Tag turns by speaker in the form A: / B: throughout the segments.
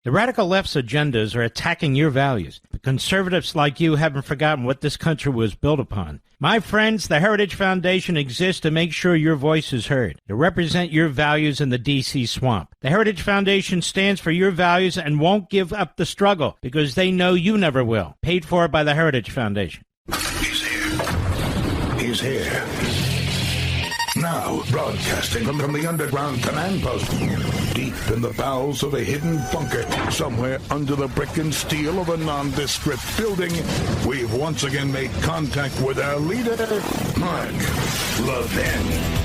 A: The radical left's agendas are attacking your values. The conservatives like you haven't forgotten what this country was built upon. My friends, the Heritage Foundation exists to make sure your voice is heard, to represent your values in the D.C. swamp. The Heritage Foundation stands for your values and won't give up the struggle because they know you never will. Paid for by the Heritage Foundation.
B: He's here. He's here. Now, broadcasting from the underground command post, deep in the bowels of a hidden bunker, somewhere under the brick and steel of a nondescript building, we've once again made contact with our leader, Mark Levin.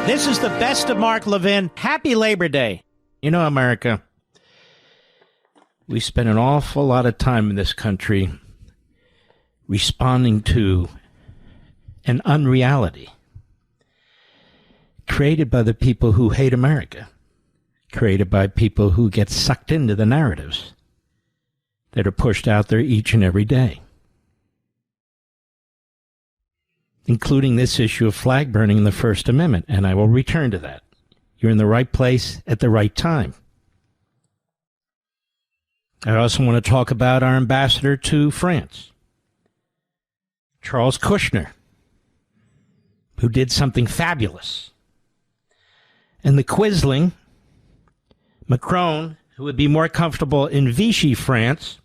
A: This is the best of Mark Levin. Happy Labor Day. You know, America, we spend an awful lot of time in this country responding to an unreality created by the people who hate America, created by people who get sucked into the narratives that are pushed out there each and every day, including this issue of flag burning in the First Amendment, and I will return to that. You're in the right place at the right time. I also want to talk about our ambassador to France, Charles Kushner, who did something fabulous. And the quisling, Macron, who would be more comfortable in Vichy France,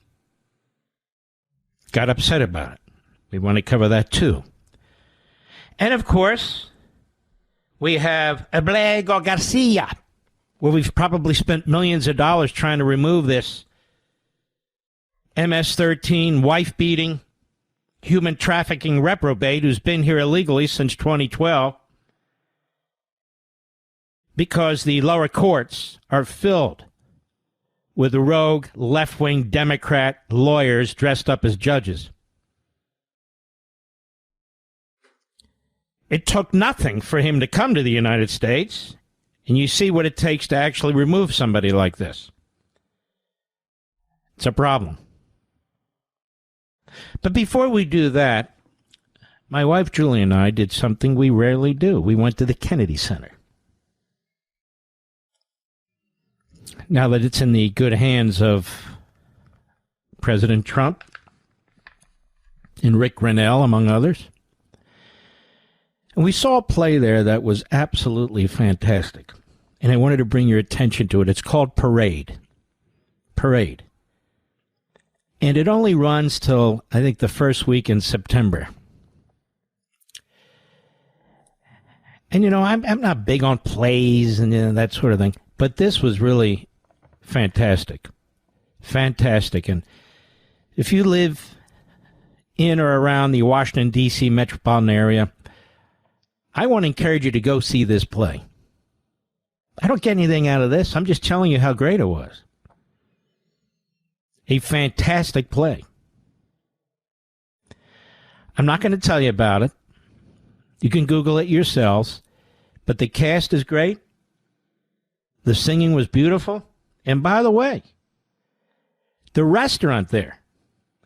A: got upset about it. We want to cover that too. And, of course, we have Ablego Garcia, where we've probably spent millions of dollars trying to remove this MS-13 wife-beating, human trafficking reprobate who's been here illegally since 2012 because the lower courts are filled with rogue left-wing Democrat lawyers dressed up as judges. It took nothing for him to come to the United States, and you see what it takes to actually remove somebody like this. It's a problem. But before we do that, my wife Julie and I did something we rarely do. We went to the Kennedy Center. Now that it's in the good hands of President Trump and Rick Grenell, among others, and we saw a play there that was absolutely fantastic. And I wanted to bring your attention to it. It's called Parade. Parade. And it only runs till, I think, the first week in September. And, you know, I'm not big on plays and that sort of thing. But this was really fantastic. Fantastic. And if you live in or around the Washington, D.C. metropolitan area, I want to encourage you to go see this play. I don't get anything out of this. I'm just telling you how great it was. A fantastic play. I'm not going to tell you about it. You can Google it yourselves. But the cast is great. The singing was beautiful. And by the way, the restaurant there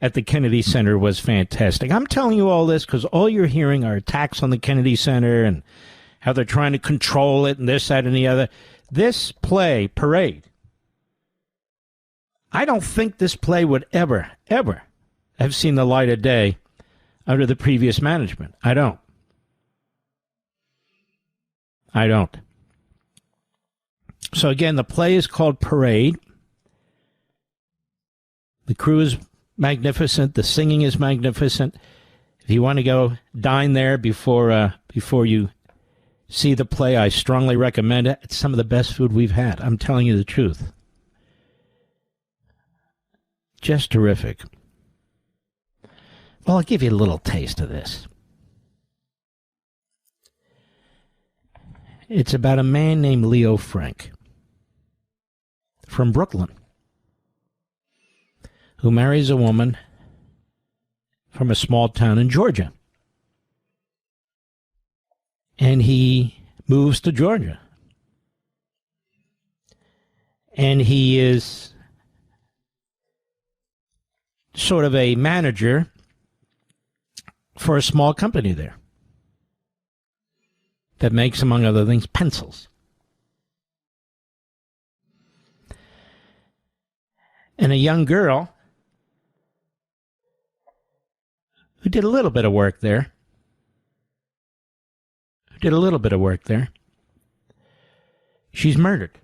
A: at the Kennedy Center was fantastic. I'm telling you all this because all you're hearing are attacks on the Kennedy Center and how they're trying to control it and this, that, and the other. This play, Parade, I don't think this play would ever, ever have seen the light of day under the previous management. I don't. So again, the play is called Parade. The crew is magnificent. The singing is magnificent. If you want to go dine there before you see the play, I strongly recommend it. It's some of the best food we've had. I'm telling you the truth. Just terrific. Well, I'll give you a little taste of this. It's about a man named Leo Frank from Brooklyn who marries a woman from a small town in Georgia. And he moves to Georgia. And he is sort of a manager for a small company there that makes, among other things, pencils. And a young girl who did a little bit of work there, she's murdered.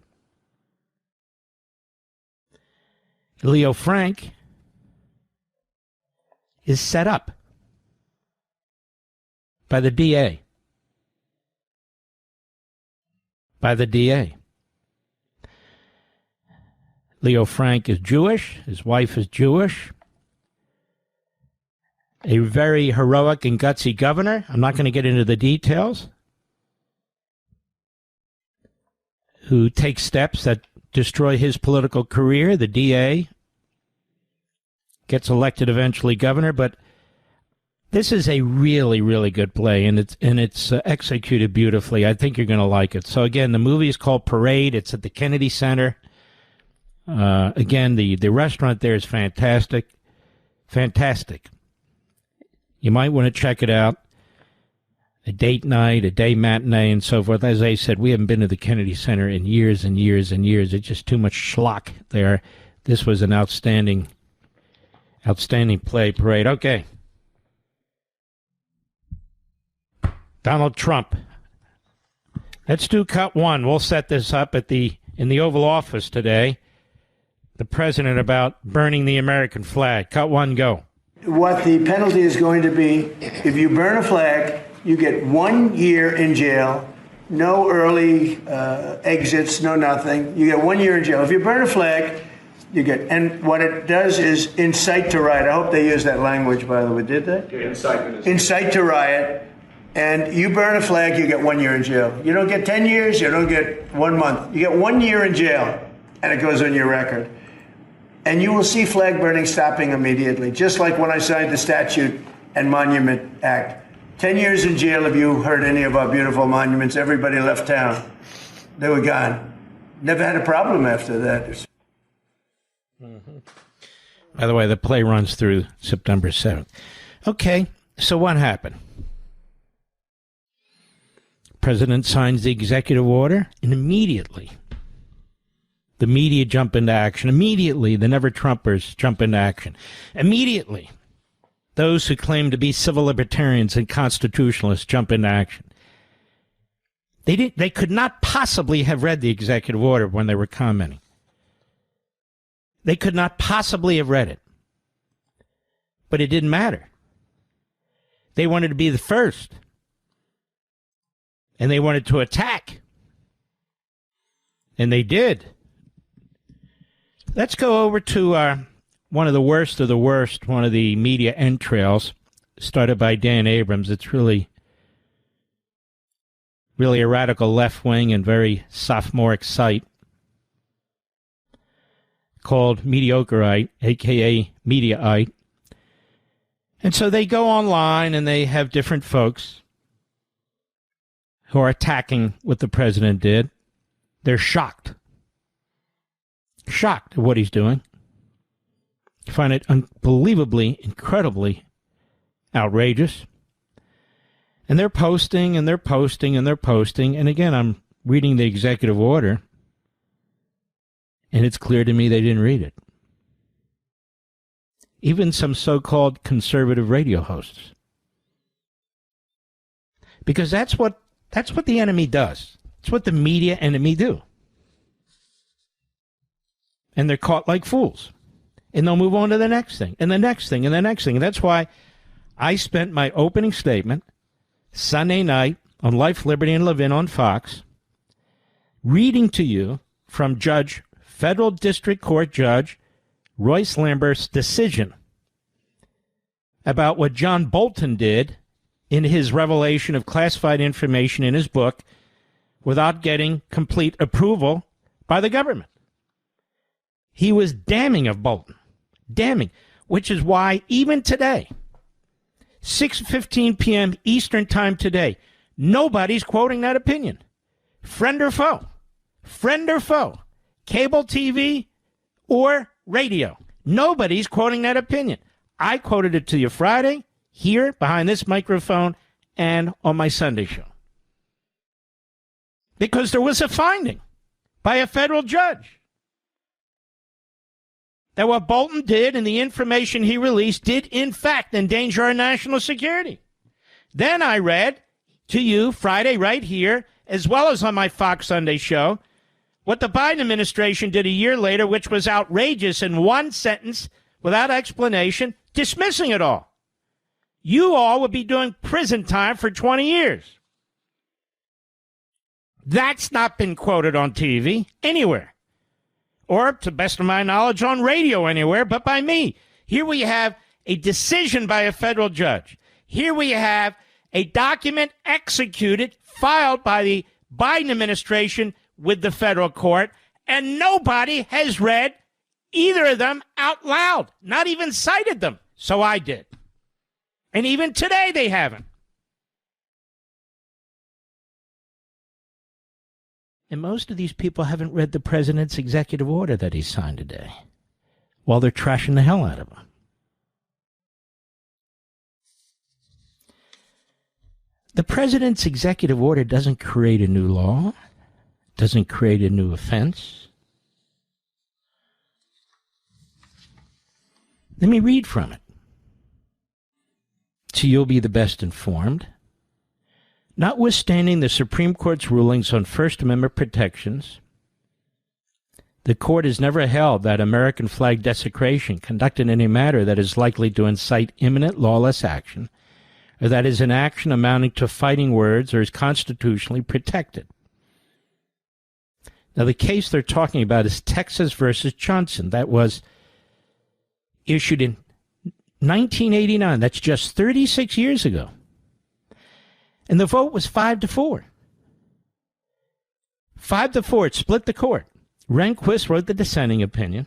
A: Leo Frank is set up by the DA. Leo Frank is Jewish. His wife is Jewish. A very heroic and gutsy governor. I'm not going to get into the details. Who takes steps that destroy his political career. The DA gets elected eventually governor, but this is a really, really good play, and it's executed beautifully. I think you're going to like it. So again, the movie is called Parade. It's at the Kennedy Center. Again, the restaurant there is fantastic. You might want to check it out. A date night, a day matinee, and so forth. As I said, we haven't been to the Kennedy Center in years and years and years. It's just too much schlock there. This was an outstanding play, Parade. Okay. Donald Trump. Let's do cut one. We'll set this up in the Oval Office today. The president about burning the American flag. Cut one, go.
C: What the penalty is going to be, if you burn a flag, you get 1 year in jail, no early exits, no nothing. You get 1 year in jail. If you burn a flag, you get, and what it does is incite to riot. I hope they used that language, by the way. Did they?
D: Yeah, incitement.
C: Incite to riot. And you burn a flag, you get 1 year in jail. You don't get 10 years, you don't get 1 month. You get 1 year in jail, and it goes on your record. And you will see flag burning stopping immediately, just like when I signed the Statute and Monument Act. 10 years in jail if you hurt any of our beautiful monuments. Everybody left town. They were gone. Never had a problem after that.
A: Mm-hmm. By the way, the play runs through September 7th. Okay, so what happened? President signs the executive order, and immediately the media jump into action. Immediately, the NeverTrumpers jump into action. Immediately, those who claim to be civil libertarians and constitutionalists jump into action. They could not possibly have read the executive order when they were commenting. They could not possibly have read it. But it didn't matter. They wanted to be the first. And they wanted to attack. And they did. Let's go over to one of the worst of the worst, one of the media entrails, started by Dan Abrams. It's really a radical left wing and very sophomoric site called Mediocreite, a.k.a. Mediaite. And so they go online and they have different folks who are attacking what the president did. They're shocked at what he's doing. Find it unbelievably, incredibly outrageous. And they're posting, and they're posting, and they're posting. And again, I'm reading the executive order, and it's clear to me they didn't read it. even some so-called conservative radio hosts. Because that's what the enemy does. It's what the media enemy do. And they're caught like fools. And they'll move on to the next thing, and the next thing, and the next thing. And that's why I spent my opening statement Sunday night on Life, Liberty, and Levin on Fox reading to you from Federal District Court Judge Royce Lambert's decision about what John Bolton did in his revelation of classified information in his book without getting complete approval by the government. He was damning of Bolton. Damning. Which is why even today, 6:15 p.m. Eastern Time today, nobody's quoting that opinion. Friend or foe. Friend or foe. Cable TV or radio. Nobody's quoting that opinion. I quoted it to you Friday, here, behind this microphone, and on my Sunday show. Because there was a finding by a federal judge that what Bolton did and the information he released did, in fact, endanger our national security. Then I read to you Friday right here, as well as on my Fox Sunday show, what the Biden administration did a year later, which was outrageous in one sentence, without explanation, dismissing it all. You all would be doing prison time for 20 years. That's not been quoted on TV anywhere, or, to the best of my knowledge, on radio anywhere but by me. Here we have a decision by a federal judge. Here we have a document executed, filed by the Biden administration with the federal court, and nobody has read either of them out loud, not even cited them. So I did. And even today they haven't. And most of these people haven't read the president's executive order that he signed today, while they're trashing the hell out of him. The president's executive order doesn't create a new law, doesn't create a new offense. Let me read from it, so you'll be the best informed. Notwithstanding the Supreme Court's rulings on First Amendment protections, the court has never held that American flag desecration conducted in a manner that is likely to incite imminent lawless action, or that is an action amounting to fighting words, or is constitutionally protected. Now, the case they're talking about is Texas versus Johnson. That was issued in 1989. That's just 36 years ago. And the vote was 5-4. 5-4. It split the court. Rehnquist wrote the dissenting opinion.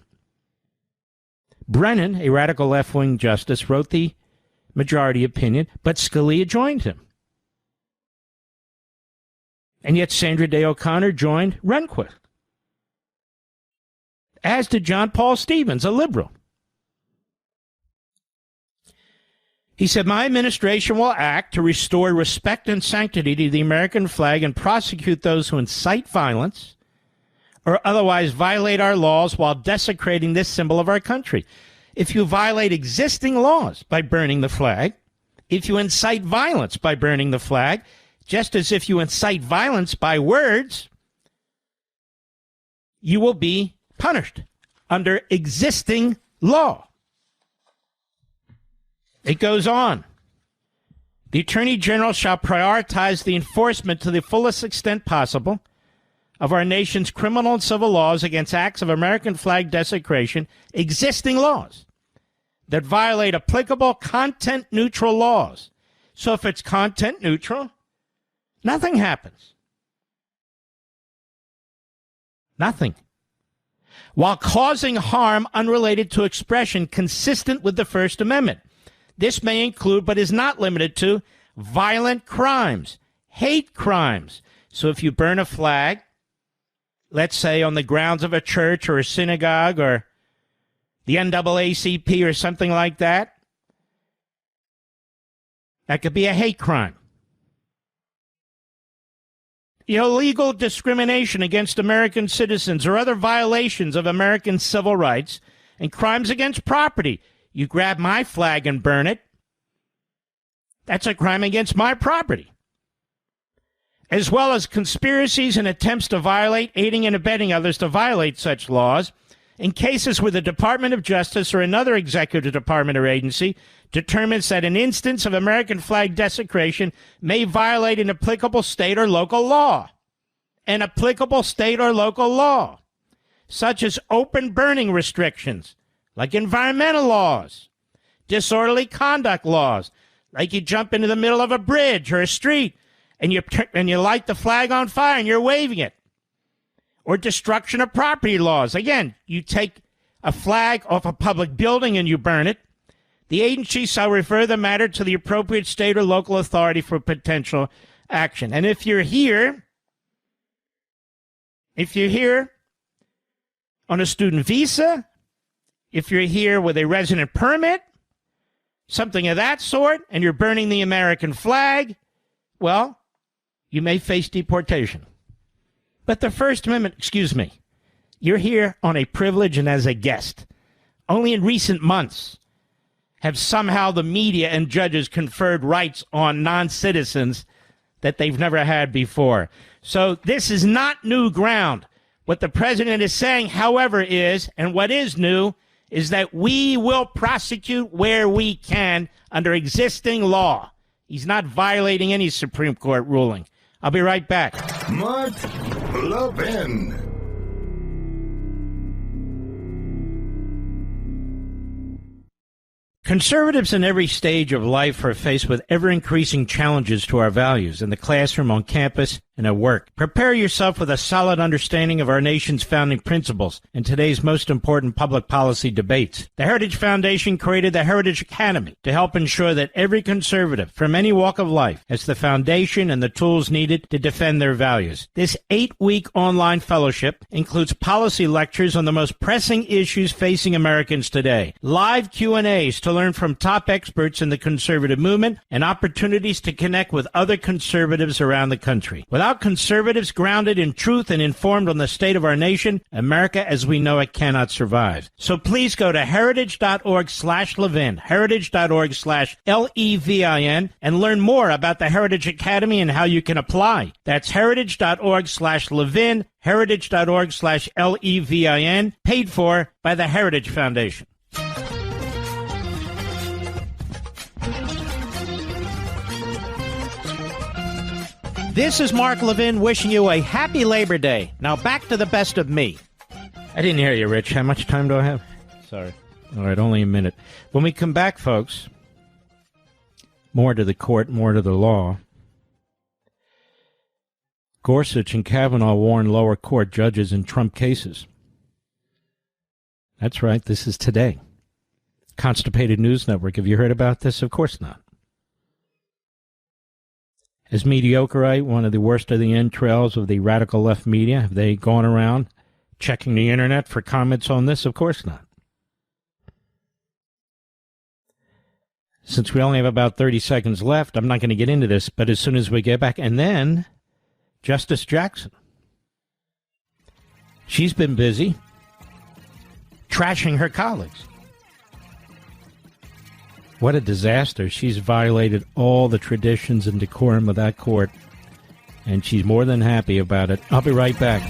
A: Brennan, a radical left-wing justice, wrote the majority opinion, but Scalia joined him. And yet Sandra Day O'Connor joined Rehnquist, as did John Paul Stevens, a liberal. He said, my administration will act to restore respect and sanctity to the American flag and prosecute those who incite violence or otherwise violate our laws while desecrating this symbol of our country. If you violate existing laws by burning the flag, if you incite violence by burning the flag, just as if you incite violence by words, you will be punished under existing law. It goes on. The Attorney General shall prioritize the enforcement to the fullest extent possible of our nation's criminal and civil laws against acts of American flag desecration, existing laws that violate applicable content-neutral laws. So if it's content-neutral, nothing happens. Nothing. While causing harm unrelated to expression consistent with the First Amendment. This may include, but is not limited to, violent crimes, hate crimes. So if you burn a flag, let's say on the grounds of a church or a synagogue or the NAACP or something like that, that could be a hate crime. Illegal discrimination against American citizens or other violations of American civil rights and crimes against property. you grab my flag and burn it, that's a crime against my property. As well as conspiracies and attempts to violate, aiding and abetting others to violate such laws in cases where the Department of Justice or another executive department or agency determines that an instance of American flag desecration may violate an applicable state or local law. An applicable state or local law, such as open burning restrictions, like environmental laws, disorderly conduct laws, like you jump into the middle of a bridge or a street and you light the flag on fire and you're waving it, or destruction of property laws. Again, you take a flag off a public building and you burn it. The agency shall refer the matter to the appropriate state or local authority for potential action. And if you're here on a student visa, if you're here with a resident permit, something of that sort, and you're burning the American flag, well, you may face deportation. But the First Amendment, you're here on a privilege and as a guest. Only in recent months have somehow the media and judges conferred rights on non-citizens that they've never had before. So this is not new ground. What the president is saying, however, is, and what is new, is that we will prosecute where we can under existing law. He's not violating any Supreme Court ruling. I'll be right back.
B: Mark Levin.
A: Conservatives in every stage of life are faced with ever-increasing challenges to our values in the classroom, on campus, and at work. Prepare yourself with a solid understanding of our nation's founding principles in today's most important public policy debates. The Heritage Foundation created the Heritage Academy to help ensure that every conservative from any walk of life has the foundation and the tools needed to defend their values. This 8-week online fellowship includes policy lectures on the most pressing issues facing Americans today, live Q&As to learn from top experts in the conservative movement, and opportunities to connect with other conservatives around the country. Without conservatives grounded in truth and informed on the state of our nation, America as we know it cannot survive. So please go to heritage.org/Levin, heritage.org/LEVIN, and learn more about the Heritage Academy and how you can apply. That's heritage.org/Levin, heritage.org/LEVIN, paid for by the Heritage Foundation. This is Mark Levin wishing you a happy Labor Day. Now back to the best of me. I didn't hear you, Rich. How much time do I have? Sorry. All right, only a minute. When we come back, folks, more to the court, more to the law. Gorsuch and Kavanaugh warn lower court judges in Trump cases. That's right, this is today. Constipated News Network. Have you heard about this? Of course not. Is Mediocrite one of the worst of the entrails of the radical left media? Have they gone around checking the internet for comments on this? Of course not. Since we only have about 30 seconds left, I'm not going to get into this, but as soon as we get back, and then Justice Jackson. She's been busy trashing her colleagues. What a disaster. She's violated all the traditions and decorum of that court, and she's more than happy about it. I'll be right back.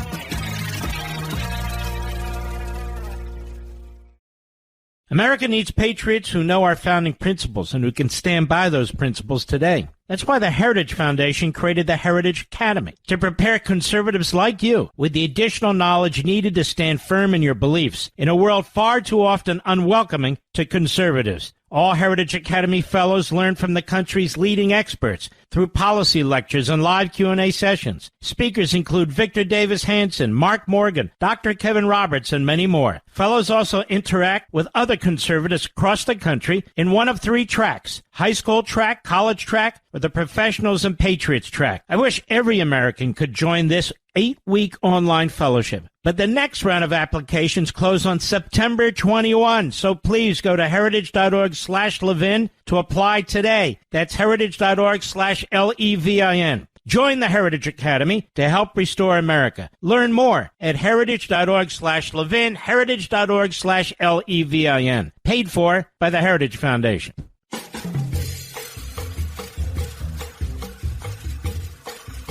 A: America needs patriots who know our founding principles and who can stand by those principles today. That's why the Heritage Foundation created the Heritage Academy, to prepare conservatives like you with the additional knowledge needed to stand firm in your beliefs in a world far too often unwelcoming to conservatives. All Heritage Academy fellows learn from the country's leading experts through policy lectures and live Q&A sessions. Speakers include Victor Davis Hanson, Mark Morgan, Dr. Kevin Roberts, and many more. Fellows also interact with other conservatives across the country in one of 3 tracks: high school track, college track, or the professionals and patriots track. I wish every American could join this 8-week online fellowship. But the next round of applications close on September 21. So please go to heritage.org/Levin to apply today. That's heritage.org/LEVIN. Join the Heritage Academy to help restore America. Learn more at heritage.org/Levin, heritage.org/Levin. Paid for by the Heritage Foundation.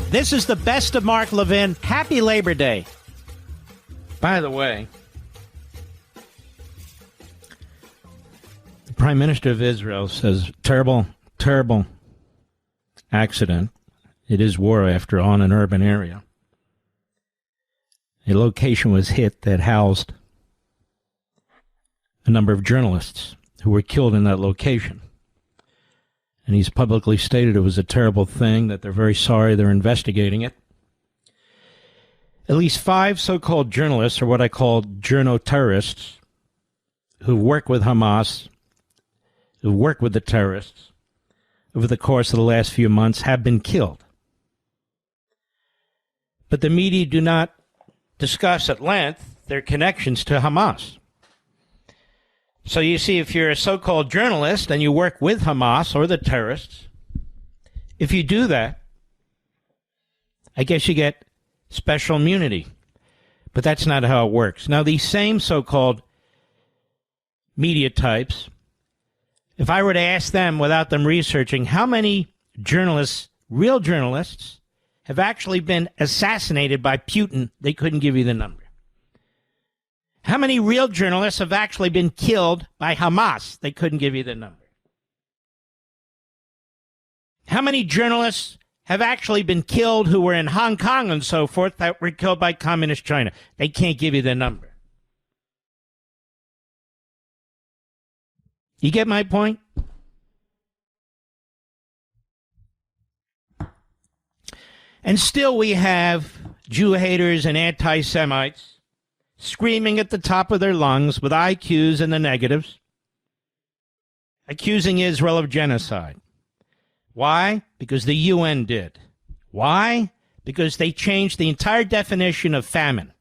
A: This is the best of Mark Levin. Happy Labor Day. By the way, the Prime Minister of Israel says, terrible, terrible accident. It is war, after all, in an urban area. A location was hit that housed a number of journalists who were killed in that location. And he's publicly stated it was a terrible thing, that they're very sorry, they're investigating it. At least 5 so-called journalists, or what I call journo-terrorists, who work with Hamas, who work with the terrorists, over the course of the last few months, have been killed. But the media do not discuss at length their connections to Hamas. So you see, if you're a so-called journalist and you work with Hamas or the terrorists, if you do that, I guess you get special immunity. But that's not how it works. Now, these same so-called media types, if I were to ask them without them researching, how many journalists, real journalists, have actually been assassinated by Putin, they couldn't give you the number. How many real journalists have actually been killed by Hamas? They couldn't give you the number. How many journalists have actually been killed who were in Hong Kong and so forth that were killed by communist China? They can't give you the number. You get my point? And still we have Jew haters and anti-Semites screaming at the top of their lungs with IQs in the negatives, accusing Israel of genocide. Why? Because the UN did. Why? Because they changed the entire definition of famine.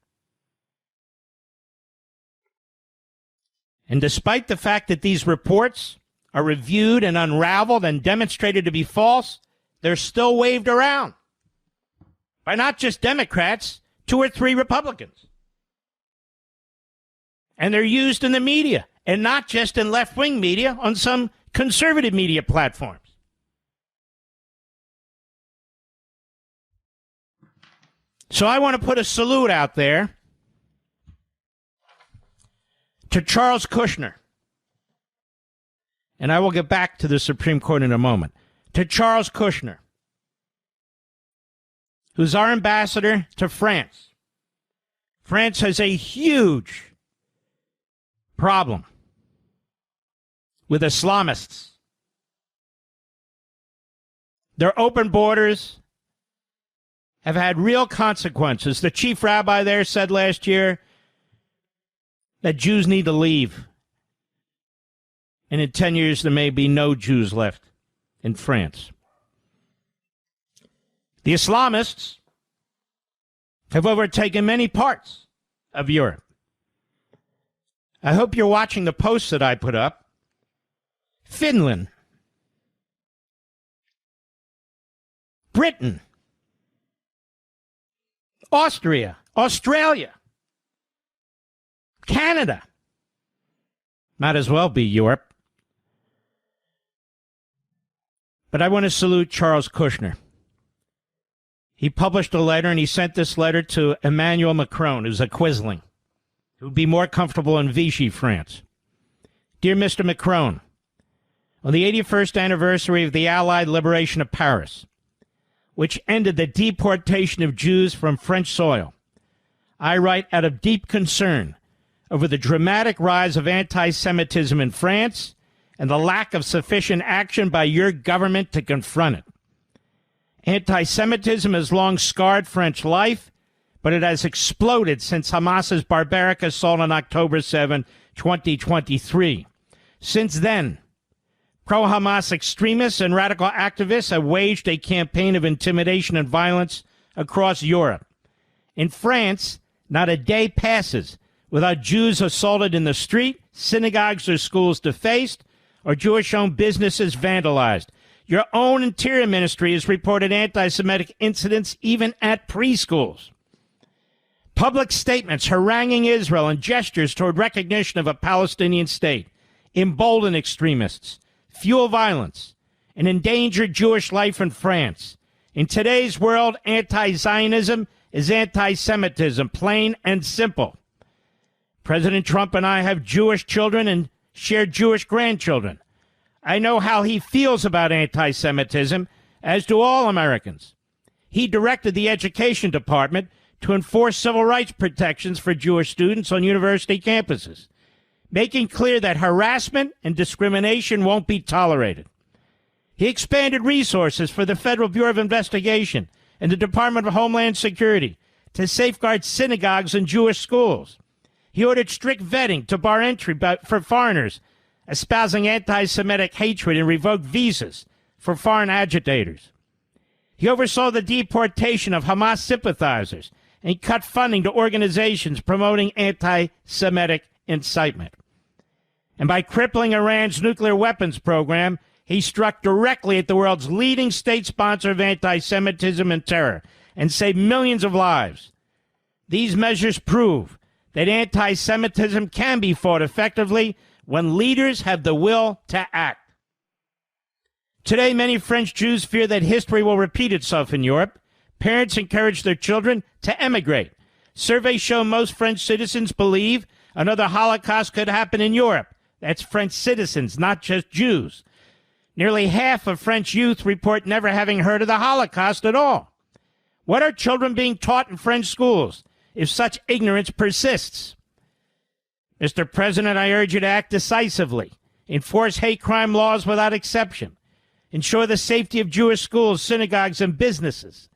A: And despite the fact that these reports are reviewed and unraveled and demonstrated to be false, they're still waved around by not just Democrats, 2 or 3 Republicans. And they're used in the media, and not just in left-wing media, on some conservative media platforms. So I want to put a salute out there to Charles Kushner. And I will get back to the Supreme Court in a moment. To Charles Kushner, who's our ambassador to France. France has a huge problem with Islamists. Their open borders have had real consequences. The chief rabbi there said last year that Jews need to leave. And in 10 years, there may be no Jews left in France. The Islamists have overtaken many parts of Europe. I hope you're watching the posts that I put up. Finland, Britain, Austria, Australia, Canada. Might as well be Europe. But I want to salute Charles Kushner. He published a letter, and he sent this letter to Emmanuel Macron, who's a quisling, who would be more comfortable in Vichy France. Dear Mr. Macron, on the 81st anniversary of the Allied liberation of Paris, which ended the deportation of Jews from French soil, I write out of deep concern over the dramatic rise of anti-Semitism in France and the lack of sufficient action by your government to confront it. Anti-Semitism has long scarred French life, but it has exploded since Hamas's barbaric assault on October 7, 2023. Since then, pro-Hamas extremists and radical activists have waged a campaign of intimidation and violence across Europe. In France, not a day passes without Jews assaulted in the street, synagogues or schools defaced, or Jewish-owned businesses vandalized. Your own Interior Ministry has reported anti-Semitic incidents even at preschools. Public statements haranguing Israel and gestures toward recognition of a Palestinian state embolden extremists, fuel violence, and endanger Jewish life in France. In today's world, anti-Zionism is anti-Semitism, plain and simple. President Trump and I have Jewish children and share Jewish grandchildren. I know how he feels about anti-Semitism, as do all Americans. He directed the Education Department to enforce civil rights protections for Jewish students on university campuses, making clear that harassment and discrimination won't be tolerated. He expanded resources for the Federal Bureau of Investigation and the Department of Homeland Security to safeguard synagogues and Jewish schools. He ordered strict vetting to bar entry for foreigners espousing anti-Semitic hatred and revoked visas for foreign agitators. He oversaw the deportation of Hamas sympathizers and cut funding to organizations promoting anti-Semitic incitement. And by crippling Iran's nuclear weapons program, he struck directly at the world's leading state sponsor of anti-Semitism and terror and saved millions of lives. These measures prove that anti-Semitism can be fought effectively when leaders have the will to act. Today, many French Jews fear that history will repeat itself in Europe. Parents encourage their children to emigrate. Surveys show most French citizens believe another Holocaust could happen in Europe. That's French citizens, not just Jews. Nearly half of French youth report never having heard of the Holocaust at all. What are children being taught in French schools if such ignorance persists? Mr. President, I urge you to act decisively. Enforce hate crime laws without exception. Ensure the safety of Jewish schools, synagogues, and businesses.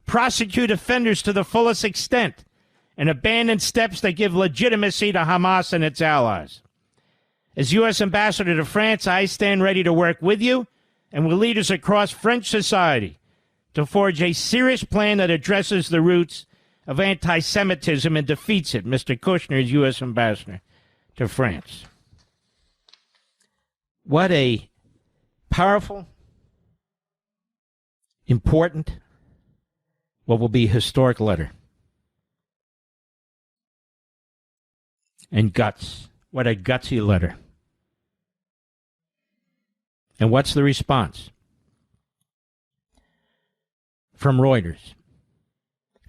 A: Prosecute offenders to the fullest extent and abandon steps that give legitimacy to Hamas and its allies. As U.S. Ambassador to France, I stand ready to work with you and with leaders across French society to forge a serious plan that addresses the roots of anti-Semitism and defeats it. Mr. Kushner is U.S. Ambassador to France. What a powerful, important, what will be a historic letter. And guts. What a gutsy letter. And what's the response? From Reuters.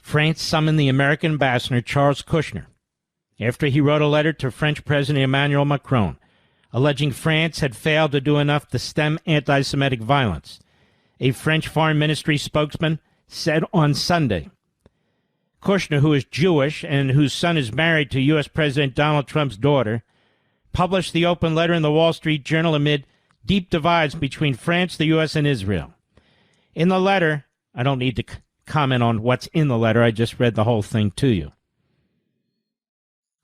A: France summoned the American ambassador, Charles Kushner, after he wrote a letter to French President Emmanuel Macron, alleging France had failed to do enough to stem anti-Semitic violence. A French Foreign Ministry spokesman said on Sunday. Kushner, who is Jewish and whose son is married to U.S. President Donald Trump's daughter, published the open letter in the Wall Street Journal amid deep divides between France, the U.S., and Israel. In the letter, I don't need to comment on what's in the letter. I just read the whole thing to you.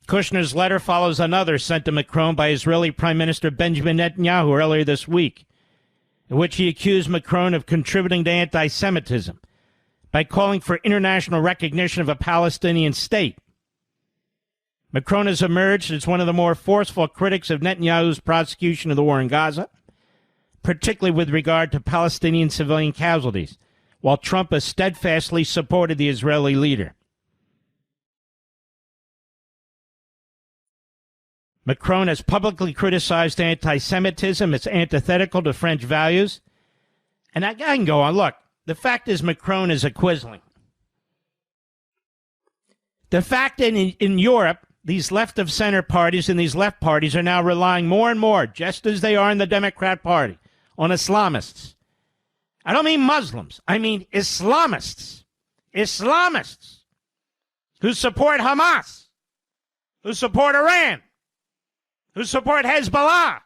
A: Kushner's letter follows another sent to Macron by Israeli Prime Minister Benjamin Netanyahu earlier this week, in which he accused Macron of contributing to anti-Semitism by calling for international recognition of a Palestinian state. Macron has emerged as one of the more forceful critics of Netanyahu's prosecution of the war in Gaza, particularly with regard to Palestinian civilian casualties, while Trump has steadfastly supported the Israeli leader. Macron has publicly criticized anti-Semitism as antithetical to French values. And I can go on. Look, the fact is Macron is a quisling. The fact that in Europe, these left-of-center parties and these left parties are now relying more and more, just as they are in the Democrat Party, on Islamists. I don't mean Muslims. I mean Islamists. Islamists who support Hamas, who support Iran, who support Hezbollah.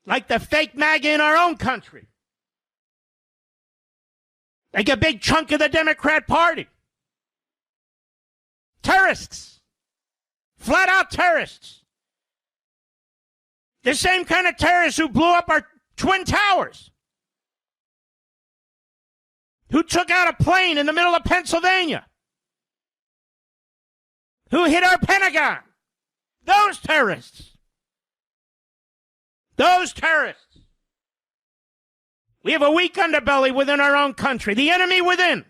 A: Like the fake MAGA in our own country. Like a big chunk of the Democrat Party. Terrorists. Flat out terrorists. The same kind of terrorists who blew up our Twin Towers. Who took out a plane in the middle of Pennsylvania. Who hit our Pentagon. Those terrorists. Those terrorists. We have a weak underbelly within our own country. The enemy within.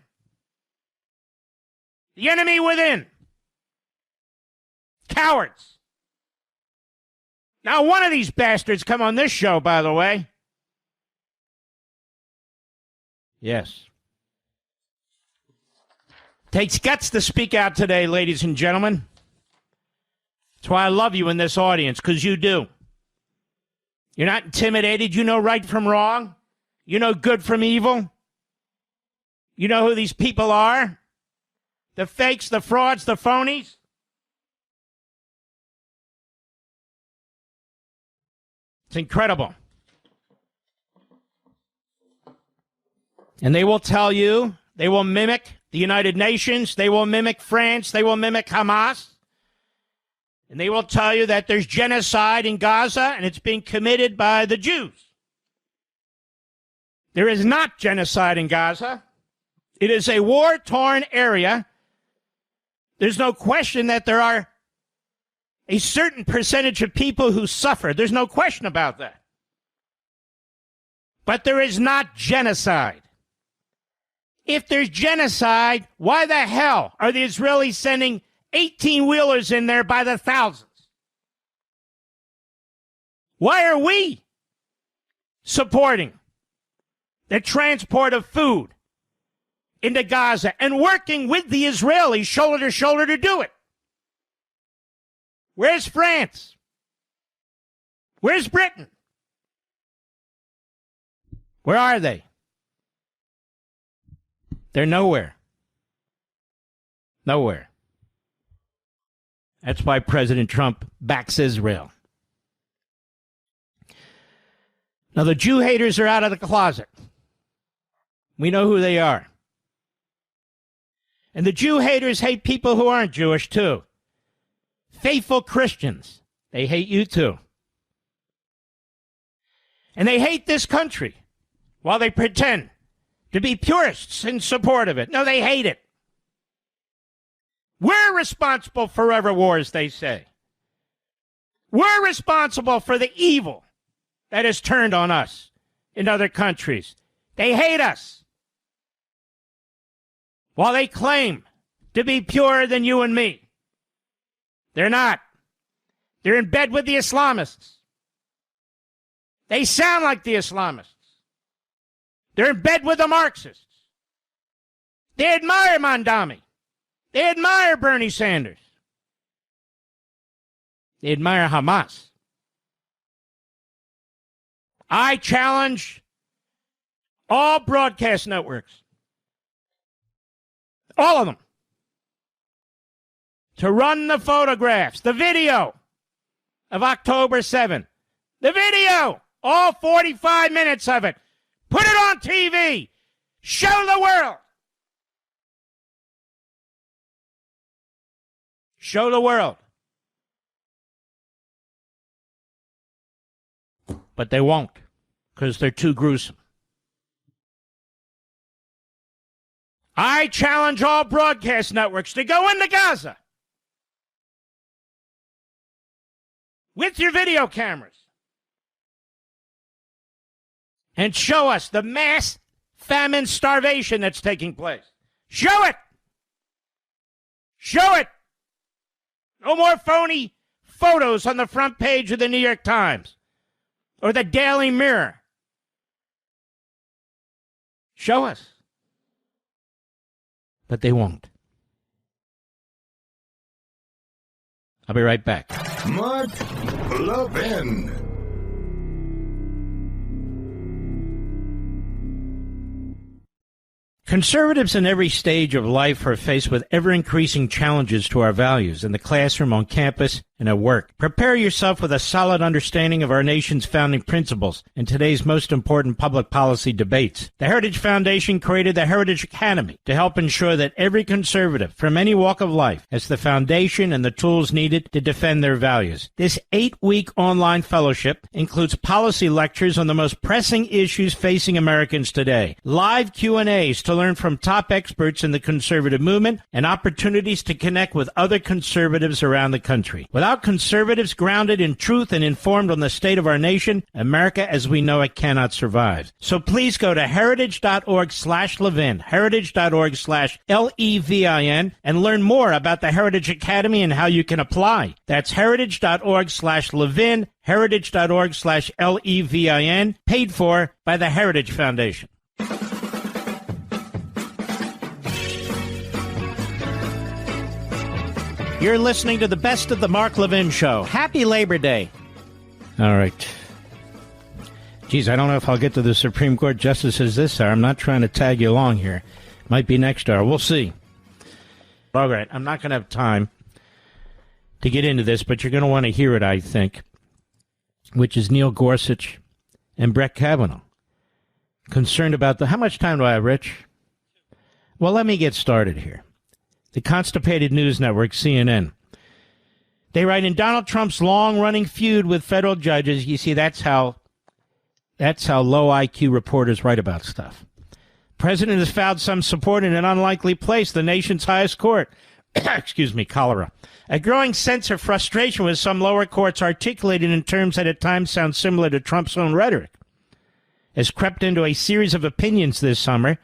A: The enemy within. Cowards. Now, one of these bastards come on this show, by the way. Yes. Takes guts to speak out today, ladies and gentlemen. That's why I love you in this audience, because you do. You're not intimidated. You know right from wrong. You know good from evil. You know who these people are. The fakes, the frauds, the phonies. It's incredible. And they will tell you, they will mimic the United Nations, they will mimic France, they will mimic Hamas, and they will tell you that there's genocide in Gaza and it's being committed by the Jews. There is not genocide in Gaza. It is a war-torn area. There's no question that there are a certain percentage of people who suffer. There's no question about that. But there is not genocide. If there's genocide, why the hell are the Israelis sending 18-wheelers in there by the thousands? Why are we supporting the transport of food into Gaza and working with the Israelis shoulder to shoulder to do it? Where's France? Where's Britain? Where are they? They're nowhere. Nowhere. That's why President Trump backs Israel. Now, the Jew haters are out of the closet. We know who they are. And the Jew haters hate people who aren't Jewish, too. Faithful Christians. They hate you, too. And they hate this country while they pretend to be purists in support of it. No, they hate it. We're responsible for forever wars, they say. We're responsible for the evil that is turned on us in other countries. They hate us while they claim to be purer than you and me. They're not. They're in bed with the Islamists. They sound like the Islamists. They're in bed with the Marxists. They admire Mamdani. They admire Bernie Sanders. They admire Hamas. I challenge all broadcast networks, all of them, to run the photographs, the video of October 7th. The video, all 45 minutes of it. Put it on TV. Show the world. Show the world. But they won't, because they're too gruesome. I challenge all broadcast networks to go into Gaza with your video cameras and show us the mass famine starvation that's taking place. Show it! Show it! No more phony photos on the front page of the New York Times or the Daily Mirror. Show us. But they won't. I'll be right back.
B: Mark Levin.
A: Conservatives in every stage of life are faced with ever-increasing challenges to our values in the classroom, on campus, and at work. Prepare yourself with a solid understanding of our nation's founding principles in today's most important public policy debates. The Heritage Foundation created the Heritage Academy to help ensure that every conservative from any walk of life has the foundation and the tools needed to defend their values. This 8-week online fellowship includes policy lectures on the most pressing issues facing Americans today, live Q&As to learn from top experts in the conservative movement, and opportunities to connect with other conservatives around the country. Without Without conservatives grounded in truth and informed on the state of our nation, America as we know it cannot survive. So please go to heritage.org/Levin, heritage.org/Levin, and learn more about the Heritage Academy and how you can apply. That's heritage.org/Levin, heritage.org/Levin, paid for by the Heritage Foundation. You're listening to the Best of the Mark Levin Show. Happy Labor Day. All right. Geez, I don't know if I'll get to the Supreme Court justices this hour. I'm not trying to tag you along here. Might be next hour. We'll see. All right. I'm not going to have time to get into this, but you're going to want to hear it, I think, which is Neil Gorsuch and Brett Kavanaugh. Concerned about how much time do I have, Rich? Well, let me get started here. The Constipated News Network, CNN. They write, in Donald Trump's long-running feud with federal judges, you see, that's how low IQ reporters write about stuff. President has found some support in an unlikely place, the nation's highest court. Excuse me, cholera. A growing sense of frustration with some lower courts articulated in terms that at times sound similar to Trump's own rhetoric has crept into a series of opinions this summer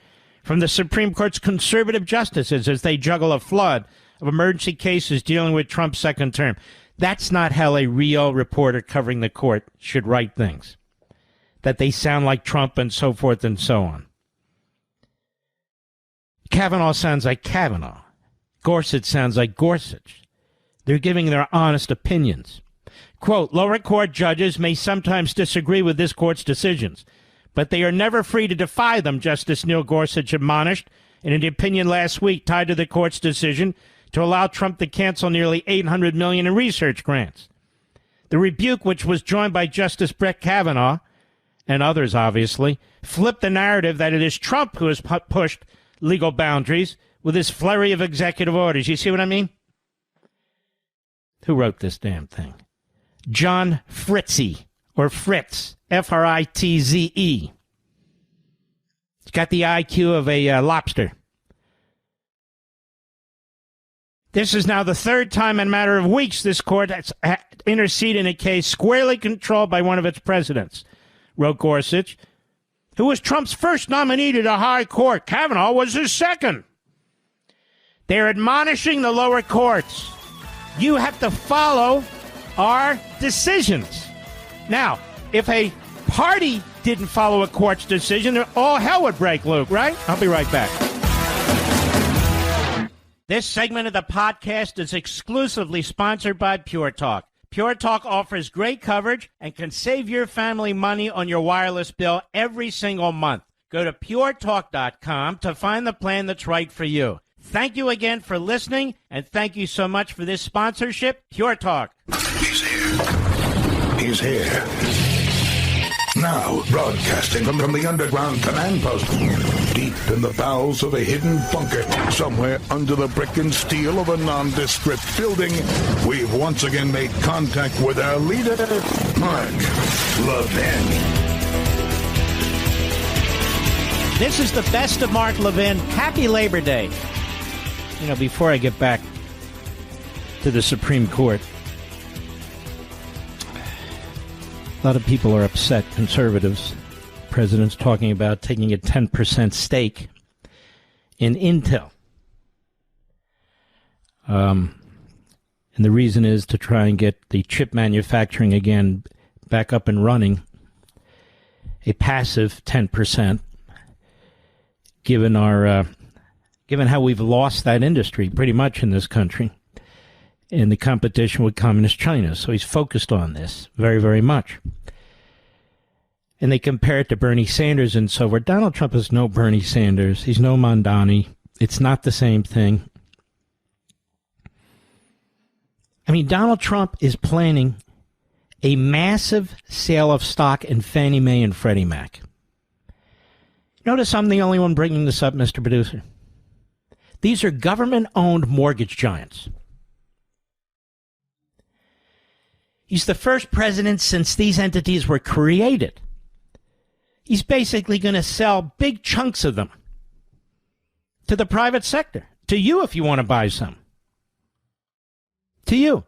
A: from the Supreme Court's conservative justices as they juggle a flood of emergency cases dealing with Trump's second term. That's not how a real reporter covering the court should write things. That they sound like Trump and so forth and so on. Kavanaugh sounds like Kavanaugh. Gorsuch sounds like Gorsuch. They're giving their honest opinions. Quote, lower court judges may sometimes disagree with this court's decisions, but they are never free to defy them, Justice Neil Gorsuch admonished in an opinion last week tied to the court's decision to allow Trump to cancel nearly $800 million in research grants. The rebuke, which was joined by Justice Brett Kavanaugh, and others obviously, flipped the narrative that it is Trump who has pushed legal boundaries with his flurry of executive orders. You see what I mean? Who wrote this damn thing? John Fritze, or Fritz, Fritze. He's got the IQ of a lobster. This is now the third time in a matter of weeks this court has interceded in a case squarely controlled by one of its presidents, wrote Gorsuch, who was Trump's first nominee to the high court. Kavanaugh was his second. They're admonishing the lower courts. You have to follow our decisions. Now, if a party didn't follow a court's decision, all hell would break loose, right? I'll be right back. This segment of the podcast is exclusively sponsored by Pure Talk. Pure Talk offers great coverage and can save your family money on your wireless bill every single month. Go to puretalk.com to find the plan that's right for you. Thank you again for listening, and thank you so much for this sponsorship, Pure Talk.
B: He's here. He's here. Now, broadcasting from the underground command post, deep in the bowels of a hidden bunker, somewhere under the brick and steel of a nondescript building, we've once again made contact with our leader, Mark Levin.
A: This is the Best of Mark Levin. Happy Labor Day. You know, before I get back to the Supreme Court, a lot of people are upset, conservatives. The president's talking about taking a 10% stake in Intel. And the reason is to try and get the chip manufacturing again back up and running. A passive 10%, given how we've lost that industry pretty much in this country in the competition with communist China. So he's focused on this very, very much. And they compare it to Bernie Sanders and so forth. Donald Trump is no Bernie Sanders. He's no Mamdani. It's not the same thing. I mean, Donald Trump is planning a massive sale of stock in Fannie Mae and Freddie Mac. Notice I'm the only one bringing this up, Mr. Producer. These are government-owned mortgage giants. He's the first president since these entities were created. He's basically going to sell big chunks of them to the private sector, to you if you want to buy some. To you.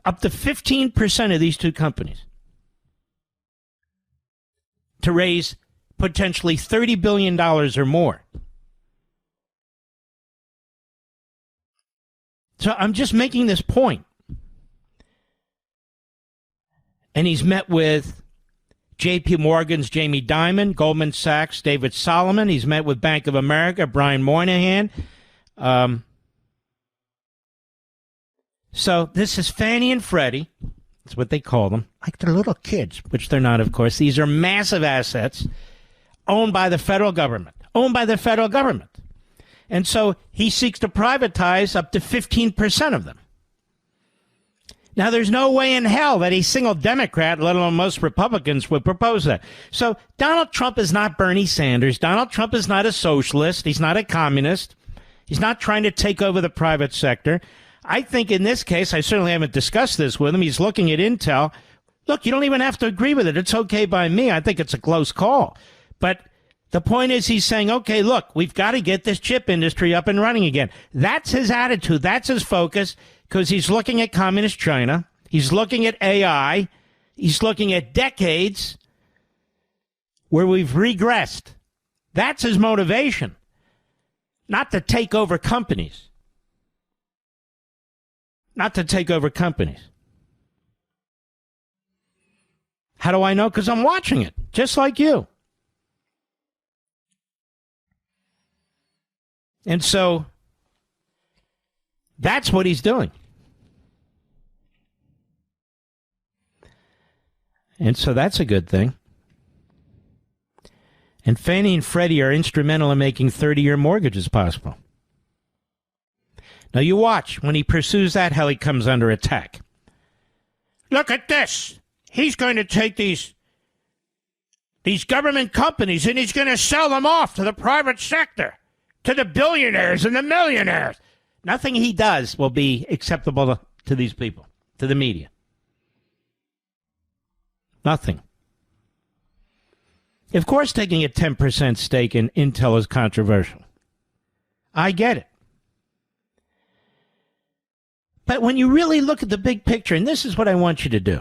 A: up to 15% of these two companies to raise potentially $30 billion or more. So I'm just making this point. And he's met with J.P. Morgan's Jamie Dimon, Goldman Sachs' David Solomon. He's met with Bank of America, Brian Moynihan. So this is Fannie and Freddie. That's what they call them. Like they're little kids, which they're not, of course. These are massive assets owned by the federal government. And so he seeks to privatize up to 15% of them. Now, there's no way in hell that a single Democrat, let alone most Republicans, would propose that. So Donald Trump is not Bernie Sanders. Donald Trump is not a socialist. He's not a communist. He's not trying to take over the private sector. I think in this case, I certainly haven't discussed this with him. He's looking at Intel. Look, you don't even have to agree with it. It's okay by me. I think it's a close call. But the point is he's saying, okay, look, we've got to get this chip industry up and running again. That's his attitude. That's his focus. Because he's looking at communist China. He's looking at AI. He's looking at decades where we've regressed. That's his motivation. Not to take over companies. How do I know? Because I'm watching it, just like you. And so that's what he's doing. And so that's a good thing. And Fannie and Freddie are instrumental in making 30-year mortgages possible. Now you watch. When he pursues that, how he comes under attack. Look at this. He's going to take these government companies and he's going to sell them off to the private sector, to the billionaires and the millionaires. Nothing he does will be acceptable to these people, to the media. Nothing. Of course, taking a 10% stake in Intel is controversial. I get it. But when you really look at the big picture, and this is what I want you to do.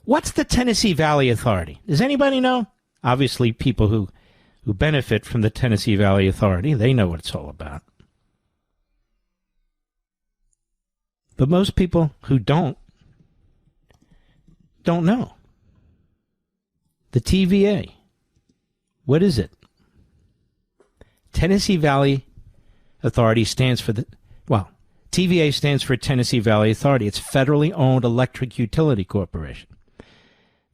A: What's the Tennessee Valley Authority? Does anybody know? Obviously, people who benefit from the Tennessee Valley Authority, they know what it's all about. But most people who don't know. The TVA. What is it? Tennessee Valley Authority stands for TVA stands for Tennessee Valley Authority. It's federally owned electric utility corporation.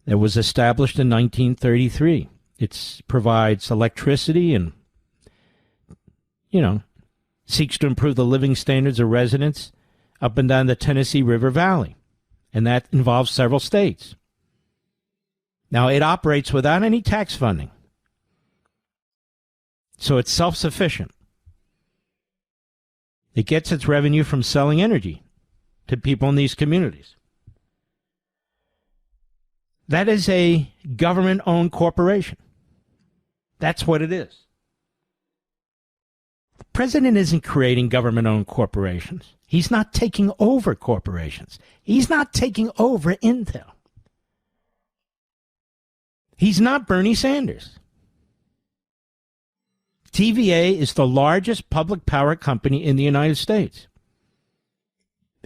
A: It was established in 1933. It provides electricity and, seeks to improve the living standards of residents up and down the Tennessee River Valley. And that involves several states. Now, it operates without any tax funding. So it's self-sufficient. It gets its revenue from selling energy to people in these communities. That is a government-owned corporation. That's what it is. The president isn't creating government-owned corporations. He's not taking over corporations. He's not taking over Intel. He's not Bernie Sanders. TVA is the largest public power company in the United States.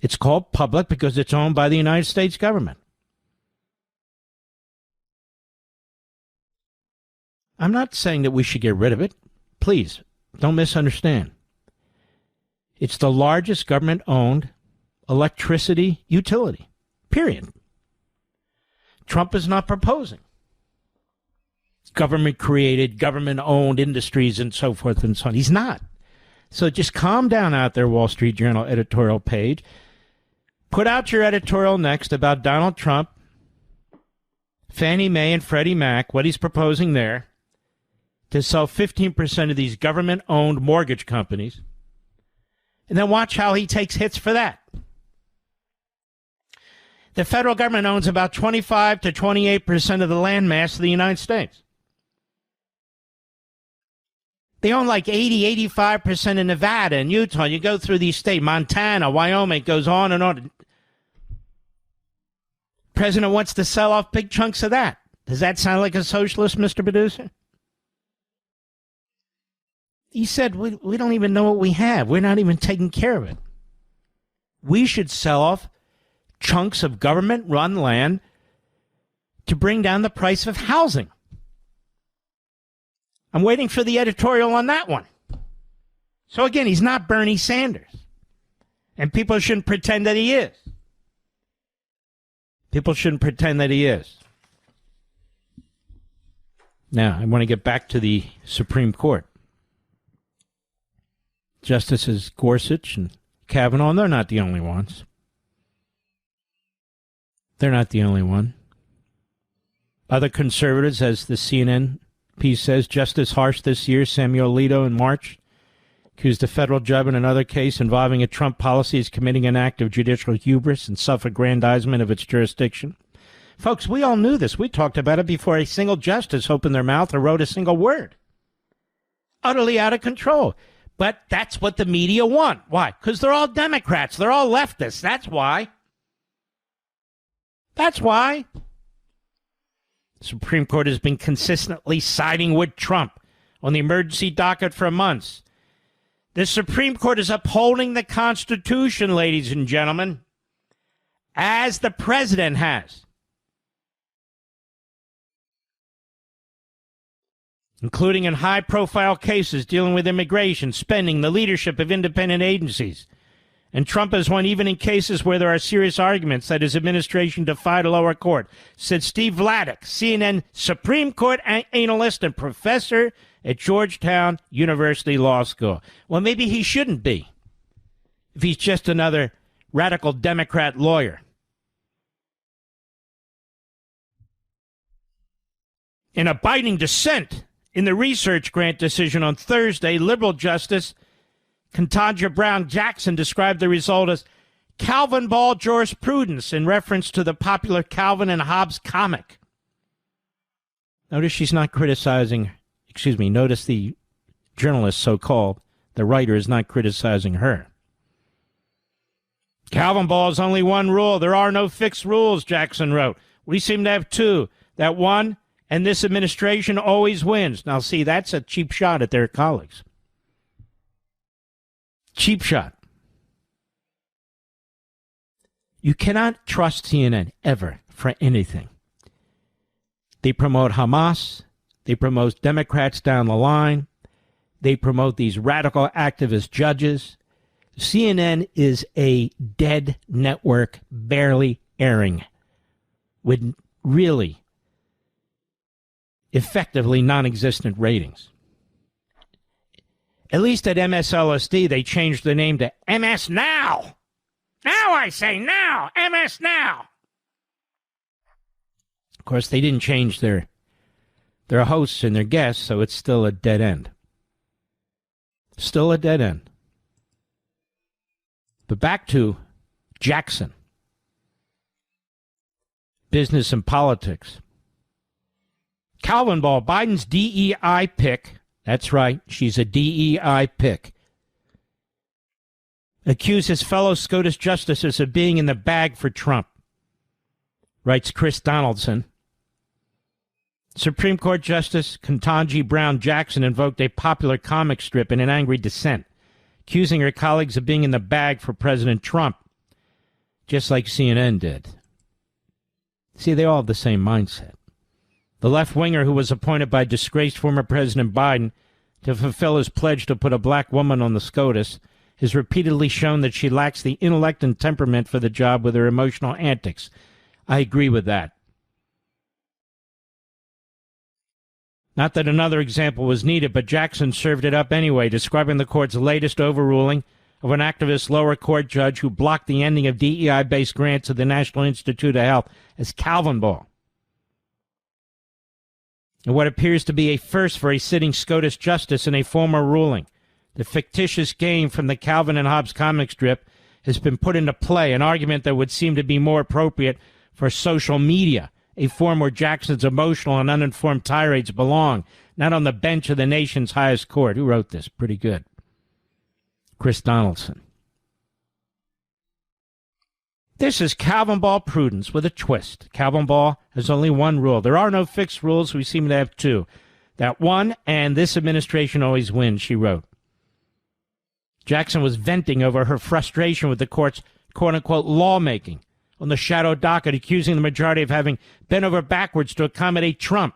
A: It's called public because it's owned by the United States government. I'm not saying that we should get rid of it. Please, don't misunderstand. It's the largest government-owned electricity utility, period. Trump is not proposing government-created, government-owned industries and so forth and so on. He's not. So just calm down out there, Wall Street Journal editorial page. Put out your editorial next about Donald Trump, Fannie Mae and Freddie Mac, what he's proposing there, to sell 15% of these government-owned mortgage companies. And then watch how he takes hits for that. The federal government owns about 25 to 28% of the land mass of the United States. They own like 85% of Nevada and Utah. You go through these states, Montana, Wyoming, it goes on and on. President wants to sell off big chunks of that. Does that sound like a socialist, Mr. Producer? He said, we don't even know what we have. We're not even taking care of it. We should sell off chunks of government-run land to bring down the price of housing. I'm waiting for the editorial on that one. So again, he's not Bernie Sanders. And people shouldn't pretend that he is. People shouldn't pretend that he is. Now, I want to get back to the Supreme Court. Justices Gorsuch and Kavanaugh, they're not the only ones. They're not the only one. Other conservatives, as the CNN piece says, just as harsh this year, Samuel Alito in March accused a federal judge in another case involving a Trump policy as committing an act of judicial hubris and self-aggrandizement of its jurisdiction. Folks, we all knew this. We talked about it before a single justice opened their mouth or wrote a single word. Utterly out of control. But that's what the media want. Why? Because they're all Democrats. They're all leftists. That's why. That's why. The Supreme Court has been consistently siding with Trump on the emergency docket for months. The Supreme Court is upholding the Constitution, ladies and gentlemen, as the president has. Including in high-profile cases dealing with immigration, spending, the leadership of independent agencies. And Trump has won even in cases where there are serious arguments that his administration defied a lower court, said Steve Vladeck, CNN Supreme Court analyst and professor at Georgetown University Law School. Well, maybe he shouldn't be, if he's just another radical Democrat lawyer. In a biting dissent in the research grant decision on Thursday, liberal Justice Ketanji Brown Jackson described the result as Calvin ball jurisprudence in reference to the popular Calvin and Hobbes comic. Notice she's not criticizing, notice the journalist, so-called, the writer, is not criticizing her. Calvin ball is only one rule. There are no fixed rules, Jackson wrote. We seem to have two. That one, and this administration always wins. Now, see, that's a cheap shot at their colleagues. Cheap shot. You cannot trust CNN ever for anything. They promote Hamas. They promote Democrats down the line. They promote these radical activist judges. CNN is a dead network, barely airing, with really effectively non-existent ratings. At least at MSLSD, they changed the name to MS Now. Now I say now, MS Now. Of course, they didn't change their hosts and their guests, so it's still a dead end. Still a dead end. But back to Jackson. Business and politics. Calvin Ball, Biden's DEI pick. That's right, she's a DEI pick. Accuses fellow SCOTUS justices of being in the bag for Trump, writes Chris Donaldson. Supreme Court Justice Ketanji Brown Jackson invoked a popular comic strip in an angry dissent, accusing her colleagues of being in the bag for President Trump, just like CNN did. See, they all have the same mindset. The left-winger who was appointed by disgraced former President Biden to fulfill his pledge to put a black woman on the SCOTUS has repeatedly shown that she lacks the intellect and temperament for the job with her emotional antics. I agree with that. Not that another example was needed, but Jackson served it up anyway, describing the court's latest overruling of an activist lower court judge who blocked the ending of DEI-based grants to the National Institute of Health as Calvin Ball. And what appears to be a first for a sitting SCOTUS justice in a former ruling. The fictitious game from the Calvin and Hobbes comic strip has been put into play, an argument that would seem to be more appropriate for social media a form where Jackson's emotional and uninformed tirades belong, not on the bench of the nation's highest court. Who wrote this? Pretty good. Chris Donaldson. This is Calvin Ball prudence with a twist. Calvin Ball has only one rule. There are no fixed rules. We seem to have two. That one, and this administration always wins, she wrote. Jackson was venting over her frustration with the court's quote-unquote lawmaking on the shadow docket, accusing the majority of having bent over backwards to accommodate Trump.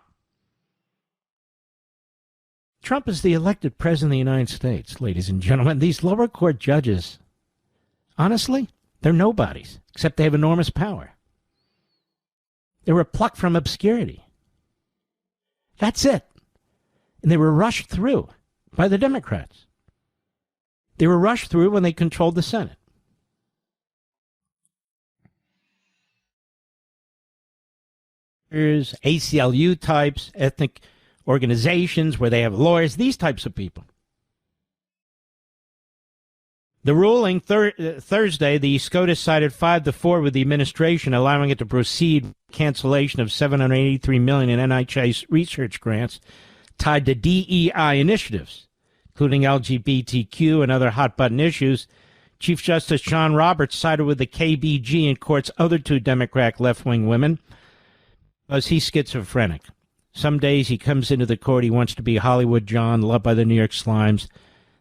A: Trump is the elected president of the United States, ladies and gentlemen. These lower court judges, honestly, they're nobodies, except they have enormous power. They were plucked from obscurity. That's it. And they were rushed through by the Democrats. They were rushed through when they controlled the Senate. Here's ACLU types, ethnic organizations where they have lawyers, these types of people. The ruling Thursday, the SCOTUS sided 5-4 with the administration, allowing it to proceed with cancellation of $783 million in NIH research grants tied to DEI initiatives, including LGBTQ and other hot-button issues. Chief Justice John Roberts sided with the KBG and court's other two Democrat left-wing women because he's schizophrenic. Some days he comes into the court, he wants to be Hollywood John, loved by the New York Slimes.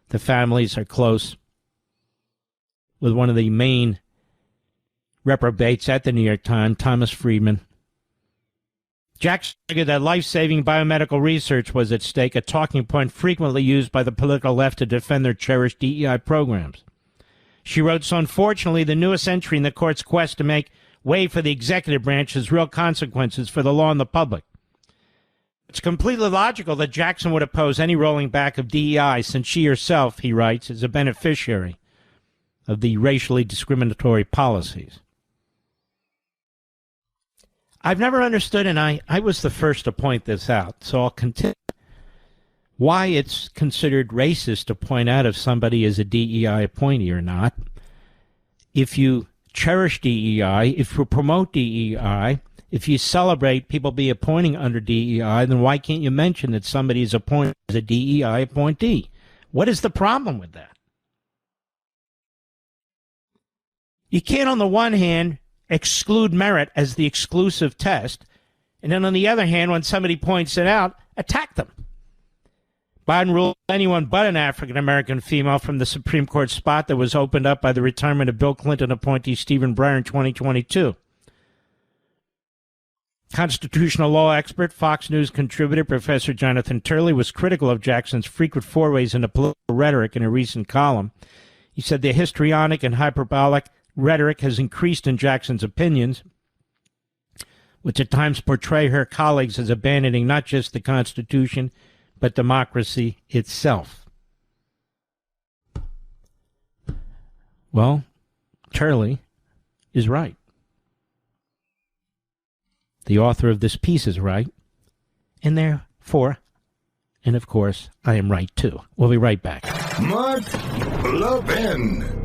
A: The families are close with one of the main reprobates at the New York Times, Thomas Friedman. Jackson argued that life-saving biomedical research was at stake, a talking point frequently used by the political left to defend their cherished DEI programs. She wrote, so unfortunately, the newest entry in the court's quest to make way for the executive branch has real consequences for the law and the public. It's completely logical that Jackson would oppose any rolling back of DEI since she herself, he writes, is a beneficiary of the racially discriminatory policies. I've never understood, and I was the first to point this out, so I'll continue, why it's considered racist to point out if somebody is a DEI appointee or not. If you cherish DEI, if you promote DEI, if you celebrate people be appointing under DEI, then why can't you mention that somebody is appointed as a DEI appointee? What is the problem with that? You can't, on the one hand, exclude merit as the exclusive test, and then on the other hand, when somebody points it out, attack them. Biden ruled anyone but an African-American female from the Supreme Court spot that was opened up by the retirement of Bill Clinton appointee Stephen Breyer in 2022. Constitutional law expert, Fox News contributor Professor Jonathan Turley was critical of Jackson's frequent forays into political rhetoric in a recent column. He said the histrionic and hyperbolic rhetoric has increased in Jackson's opinions, which at times portray her colleagues as abandoning not just the Constitution, but democracy itself. Well, Turley is right. The author of this piece is right, and therefore, and of course, I am right too. We'll be right back.
B: Mark Levin.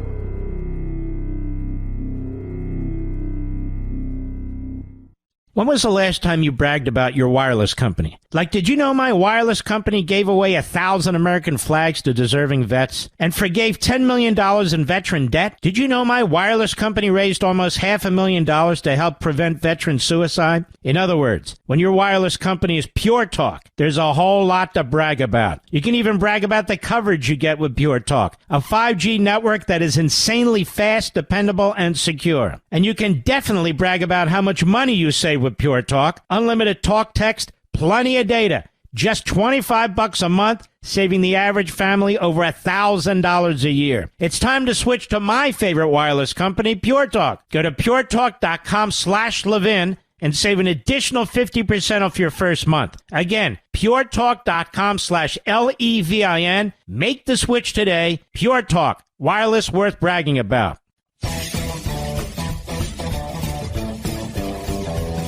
A: When was the last time you bragged about your wireless company? Like, did you know my wireless company gave away 1,000 American flags to deserving vets and forgave $10 million in veteran debt? Did you know my wireless company raised almost $500,000 to help prevent veteran suicide? In other words, when your wireless company is Pure Talk, there's a whole lot to brag about. You can even brag about the coverage you get with Pure Talk, a 5G network that is insanely fast, dependable, and secure. And you can definitely brag about how much money you save with Pure Talk. Unlimited talk, text, plenty of data. Just $25 a month, saving the average family over $1,000 a year. It's time to switch to my favorite wireless company, Pure Talk. Go to puretalk.com/Levin and save an additional 50% off your first month. Again, puretalk.com/LEVIN. Make the switch today. Pure Talk, wireless worth bragging about.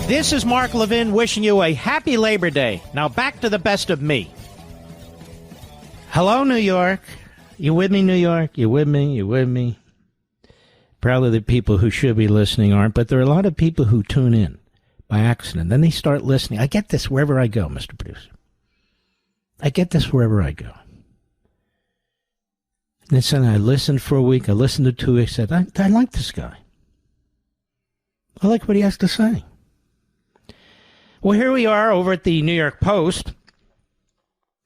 A: This is Mark Levin wishing you a happy Labor Day. Now back to the best of me. Hello, New York. You with me, New York? You with me? You with me? Probably the people who should be listening aren't, but there are a lot of people who tune in. by accident. Then they start listening. I get this wherever I go, Mr. Producer. I get this wherever I go. And then I listened for a week. I listened to 2 weeks. I said, I like this guy. I like what he has to say. Well, here we are over at the New York Post.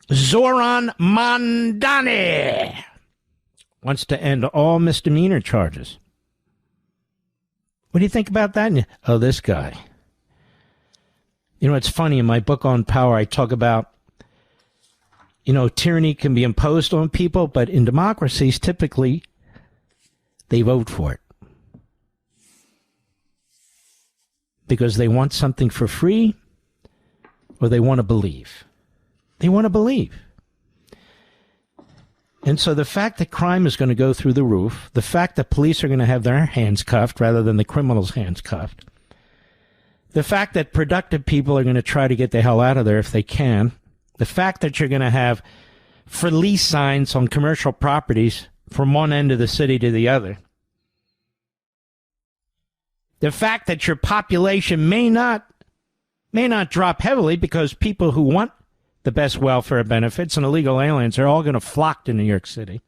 A: Zohran Mamdani wants to end all misdemeanor charges. What do you think about that? Oh, this guy. You know, it's funny. In my book on power, I talk about, you know, tyranny can be imposed on people, but in democracies, typically, they vote for it. Because they want something for free, or they want to believe. They want to believe. And so the fact that crime is going to go through the roof, the fact that police are going to have their hands cuffed rather than the criminals' hands cuffed, the fact that productive people are going to try to get the hell out of there if they can, the fact that you're going to have for lease signs on commercial properties from one end of the city to the other, the fact that your population may not drop heavily because people who want the best welfare benefits and illegal aliens are all going to flock to New York City.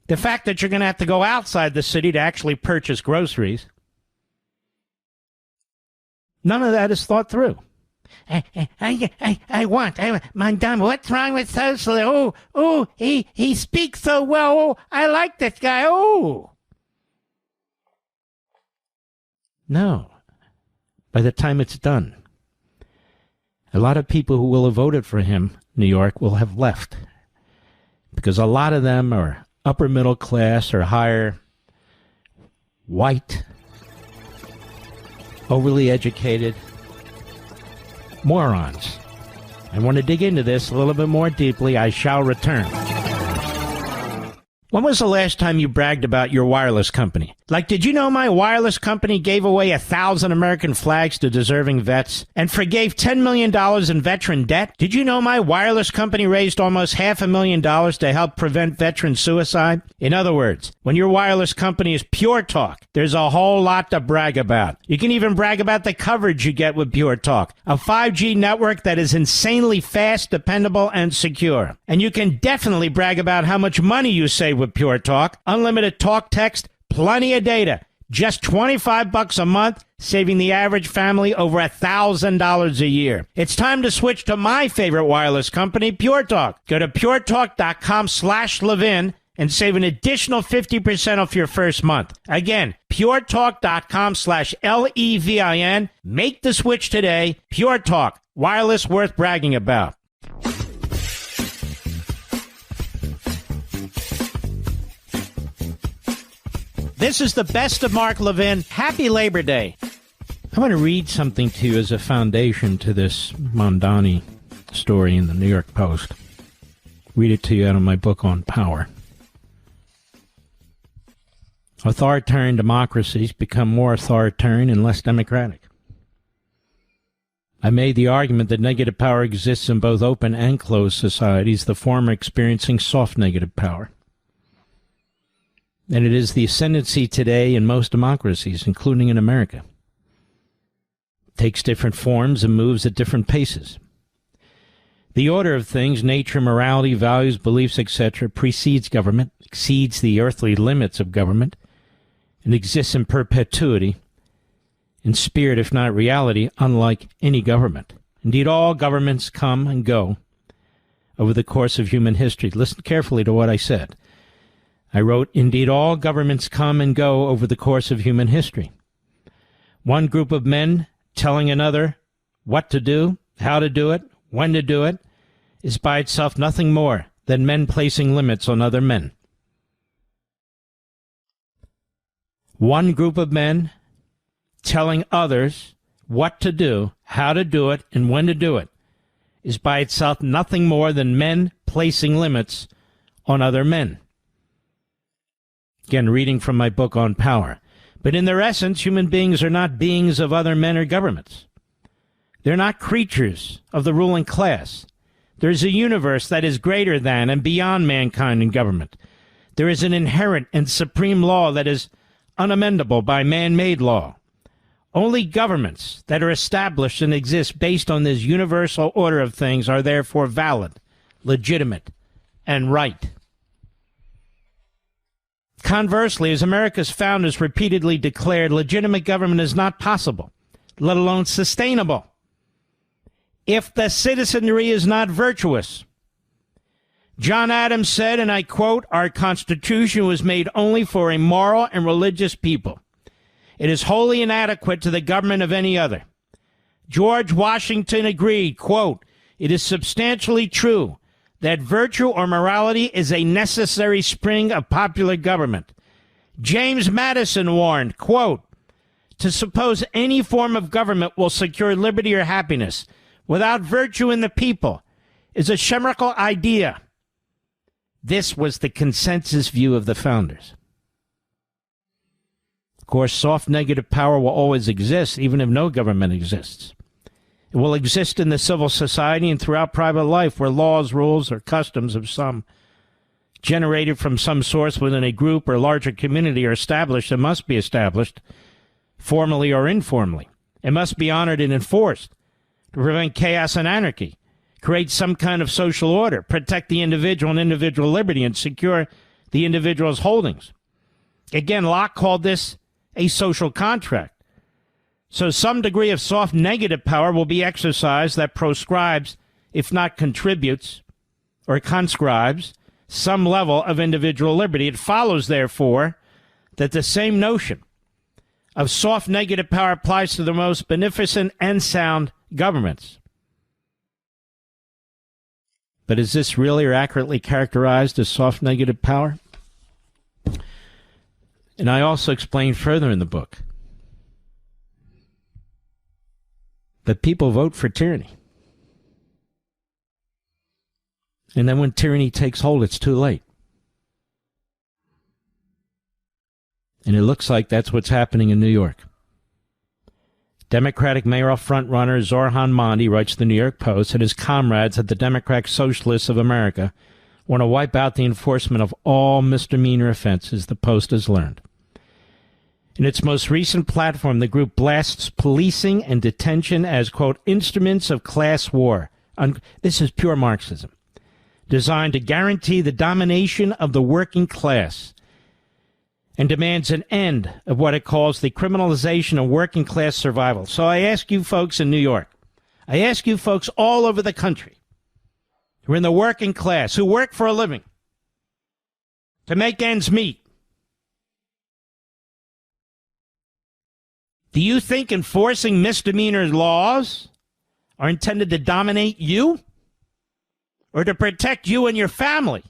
A: The fact that you're going to have to go outside the city to actually purchase groceries. None of that is thought through. I want, Mamdani, what's wrong with socialism? He speaks so well. Oh, I like this guy. Oh. No. By the time it's done, a lot of people who will have voted for him, New York, will have left. Because a lot of them are upper middle class or higher, white, overly educated morons. I want to dig into this a little bit more deeply. I shall return. When was the last time you bragged about your wireless company? Like, did you know my wireless company gave away 1,000 American flags to deserving vets and forgave $10 million in veteran debt? Did you know my wireless company raised almost $500,000 to help prevent veteran suicide? In other words, when your wireless company is Pure Talk, there's a whole lot to brag about. You can even brag about the coverage you get with Pure Talk, a 5G network that is insanely fast, dependable, and secure. And you can definitely brag about how much money you save with Pure Talk. Unlimited talk, text, plenty of data. Just $25 a month, saving the average family over $1,000 a year. It's time to switch to my favorite wireless company, Pure Talk. Go to puretalk.com/Levin and save an additional 50% off your first month. Again, puretalk.com/LEVIN. Make the switch today. Pure Talk. Wireless worth bragging about. This is the best of Mark Levin. Happy Labor Day. I want to read something to you as a foundation to this Mamdani story in the New York Post. Read it to you out of my book on power. Authoritarian democracies become more authoritarian and less democratic. I made the argument that negative power exists in both open and closed societies, the former experiencing soft negative power. And it is the ascendancy today in most democracies, including in America. It takes different forms and moves at different paces. The order of things, nature, morality, values, beliefs, etc., precedes government, exceeds the earthly limits of government, and exists in perpetuity, in spirit if not reality, unlike any government. Indeed, all governments come and go over the course of human history. Listen carefully to what I said. I wrote, indeed, all governments come and go over the course of human history. One group of men telling another what to do, how to do it, when to do it, is by itself nothing more than men placing limits on other men. One group of men telling others what to do, how to do it, and when to do it, is by itself nothing more than men placing limits on other men. Again, reading from my book on power. But in their essence, human beings are not beings of other men or governments. They're not creatures of the ruling class. There's a universe that is greater than and beyond mankind and government. There is an inherent and supreme law that is unamendable by man-made law. Only governments that are established and exist based on this universal order of things are therefore valid, legitimate, and right. Conversely, as America's founders repeatedly declared, legitimate government is not possible, let alone sustainable, if the citizenry is not virtuous. John Adams said, and I quote, "Our Constitution was made only for a moral and religious people. It is wholly inadequate to the government of any other." George Washington agreed, quote, "It is substantially true that virtue or morality is a necessary spring of popular government." James Madison warned, quote, "To suppose any form of government will secure liberty or happiness without virtue in the people is a chimerical idea." This was the consensus view of the founders. Of course, soft negative power will always exist, even if no government exists. It will exist in the civil society and throughout private life, where laws, rules, or customs of some generated from some source within a group or larger community are established and must be established, formally or informally. It must be honored and enforced to prevent chaos and anarchy, create some kind of social order, protect the individual and individual liberty, and secure the individual's holdings. Again, Locke called this a social contract. So some degree of soft negative power will be exercised that proscribes, if not contributes or conscribes, some level of individual liberty. It follows, therefore, that the same notion of soft negative power applies to the most beneficent and sound governments. But is this really or accurately characterized as soft negative power? And I also explain further in the book that people vote for tyranny. And then when tyranny takes hold, it's too late. And it looks like that's what's happening in New York. Democratic mayoral frontrunner Zohran Mamdani, writes the New York Post, and his comrades at the Democratic Socialists of America want to wipe out the enforcement of all misdemeanor offenses, the Post has learned. In its most recent platform, the group blasts policing and detention as, quote, instruments of class war. This is pure Marxism, designed to guarantee the domination of the working class, and demands an end of what it calls the criminalization of working class survival. So I ask you folks in New York, I ask you folks all over the country who are in the working class, who work for a living, to make ends meet, do you think enforcing misdemeanor laws are intended to dominate you or to protect you and your family?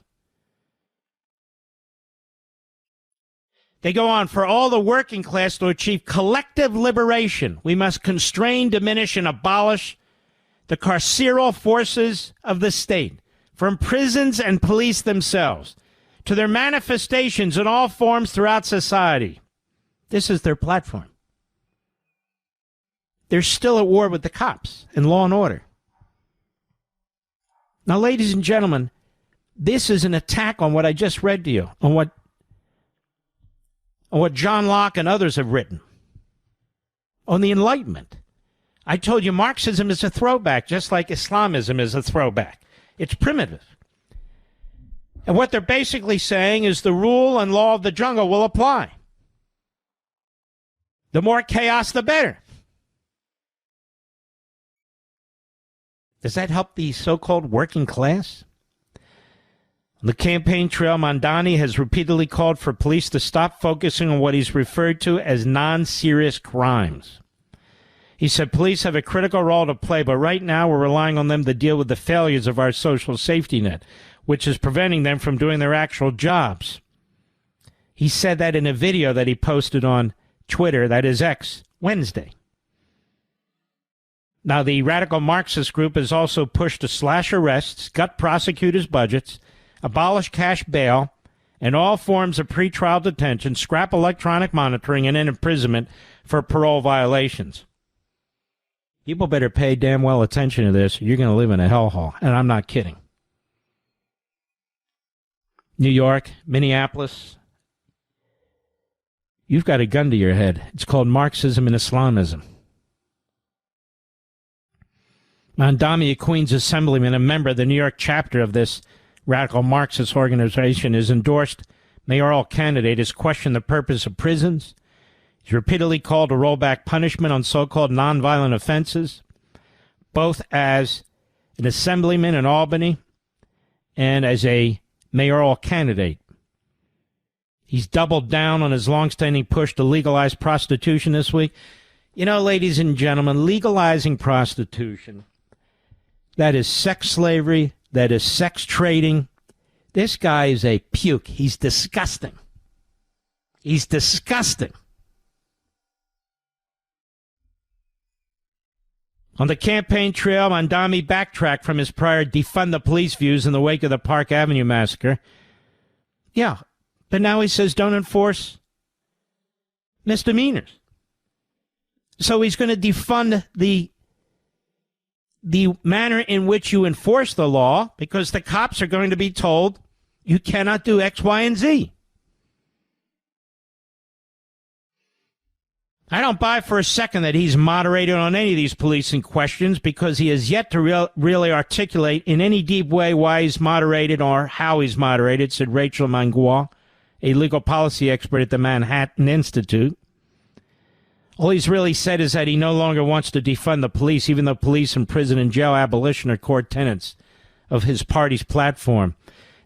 A: They go on, for all the working class to achieve collective liberation, we must constrain, diminish, and abolish the carceral forces of the state, from prisons and police themselves to their manifestations in all forms throughout society. This is their platform. They're still at war with the cops and law and order. Now, ladies and gentlemen, this is an attack on what I just read to you, on what John Locke and others have written, on the Enlightenment. I told you Marxism is a throwback, just like Islamism is a throwback. It's primitive. And what they're basically saying is the rule and law of the jungle will apply. The more chaos, the better. Does that help the so-called working class? On the campaign trail, Mamdani has repeatedly called for police to stop focusing on what he's referred to as non-serious crimes. He said police have a critical role to play, but right now we're relying on them to deal with the failures of our social safety net, which is preventing them from doing their actual jobs. He said that in a video that he posted on Twitter, that is X, Wednesday. Now, the radical Marxist group has also pushed to slash arrests, gut prosecutors' budgets, abolish cash bail, and all forms of pretrial detention, scrap electronic monitoring, and end imprisonment for parole violations. People better pay damn well attention to this, or you're going to live in a hellhole, and I'm not kidding. New York, Minneapolis, you've got a gun to your head. It's called Marxism and Islamism. Mamdani, a Queens assemblyman, a member of the New York chapter of this radical Marxist organization, is endorsed mayoral candidate, has questioned the purpose of prisons. He's repeatedly called to roll back punishment on so-called nonviolent offenses, both as an assemblyman in Albany and as a mayoral candidate. He's doubled down on his longstanding push to legalize prostitution this week. You know, ladies and gentlemen, legalizing prostitution, that is sex slavery, that is sex trading. This guy is a puke. He's disgusting. He's disgusting. On the campaign trail, Mamdani backtracked from his prior defund the police views in the wake of the Park Avenue massacre. Yeah, but now he says don't enforce misdemeanors. So he's going to defund the manner in which you enforce the law, because the cops are going to be told you cannot do X, Y, and Z. I don't buy for a second that he's moderated on any of these policing questions, because he has yet to really articulate in any deep way why he's moderated or how he's moderated, said Rachel Mangois, a legal policy expert at the Manhattan Institute. All he's really said is that he no longer wants to defund the police, even though police and prison and jail abolition are core tenets of his party's platform.